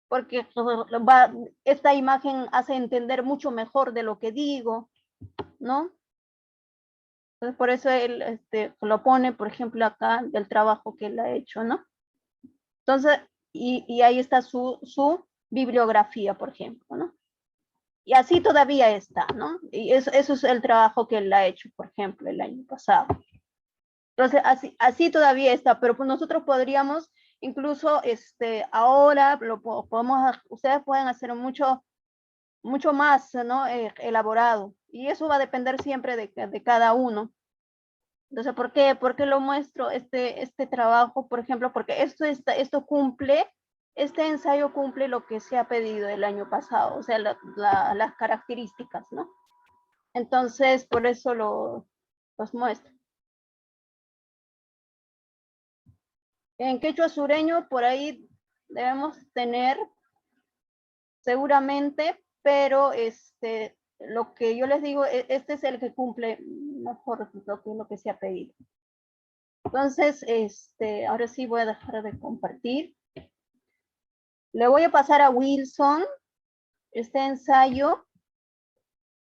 Porque esta imagen hace entender mucho mejor de lo que digo, ¿no? Entonces, por eso él lo pone, por ejemplo, acá del trabajo que él ha hecho, ¿no? Entonces, y ahí está su bibliografía, por ejemplo, ¿no? Y así todavía está, ¿no? Y eso es el trabajo que él ha hecho, por ejemplo, el año pasado. Entonces, así todavía está, pero pues nosotros podríamos, incluso ahora, ustedes pueden hacer mucho más, ¿no? Elaborado. Y eso va a depender siempre de cada uno. Entonces, ¿por qué lo muestro este trabajo? Por ejemplo, porque este ensayo cumple lo que se ha pedido el año pasado, o sea, las características, ¿no? Entonces, por eso los muestro. En quechua sureño, por ahí debemos tener seguramente, pero lo que yo les digo, este es el que cumple mejor lo que se ha pedido. Entonces, ahora sí voy a dejar de compartir. Le voy a pasar a Wilson este ensayo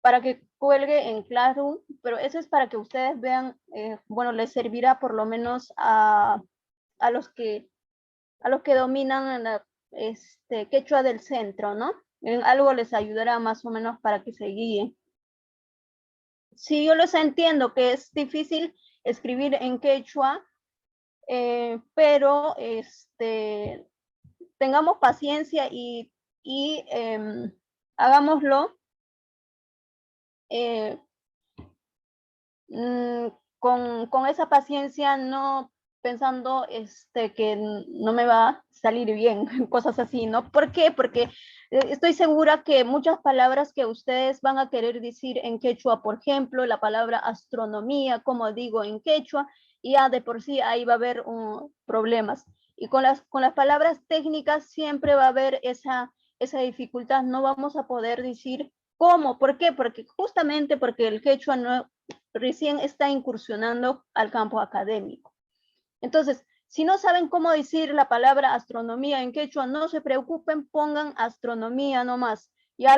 para que cuelgue en Classroom, pero eso es para que ustedes vean, bueno, les servirá por lo menos a los que dominan quechua del centro, ¿no? En algo les ayudará más o menos para que se guíen. Sí, yo les entiendo que es difícil escribir en quechua, pero tengamos paciencia y hagámoslo con esa paciencia, no pensando que no me va a salir bien, cosas así, ¿no? ¿Por qué? Porque estoy segura que muchas palabras que ustedes van a querer decir en quechua, por ejemplo, la palabra astronomía, como digo en quechua, ya de por sí ahí va a haber problemas. Y con las palabras técnicas siempre va a haber esa dificultad, no vamos a poder decir cómo, ¿por qué? Porque justamente porque el quechua recién está incursionando al campo académico. Entonces, si no saben cómo decir la palabra astronomía en quechua, no se preocupen, pongan astronomía nomás.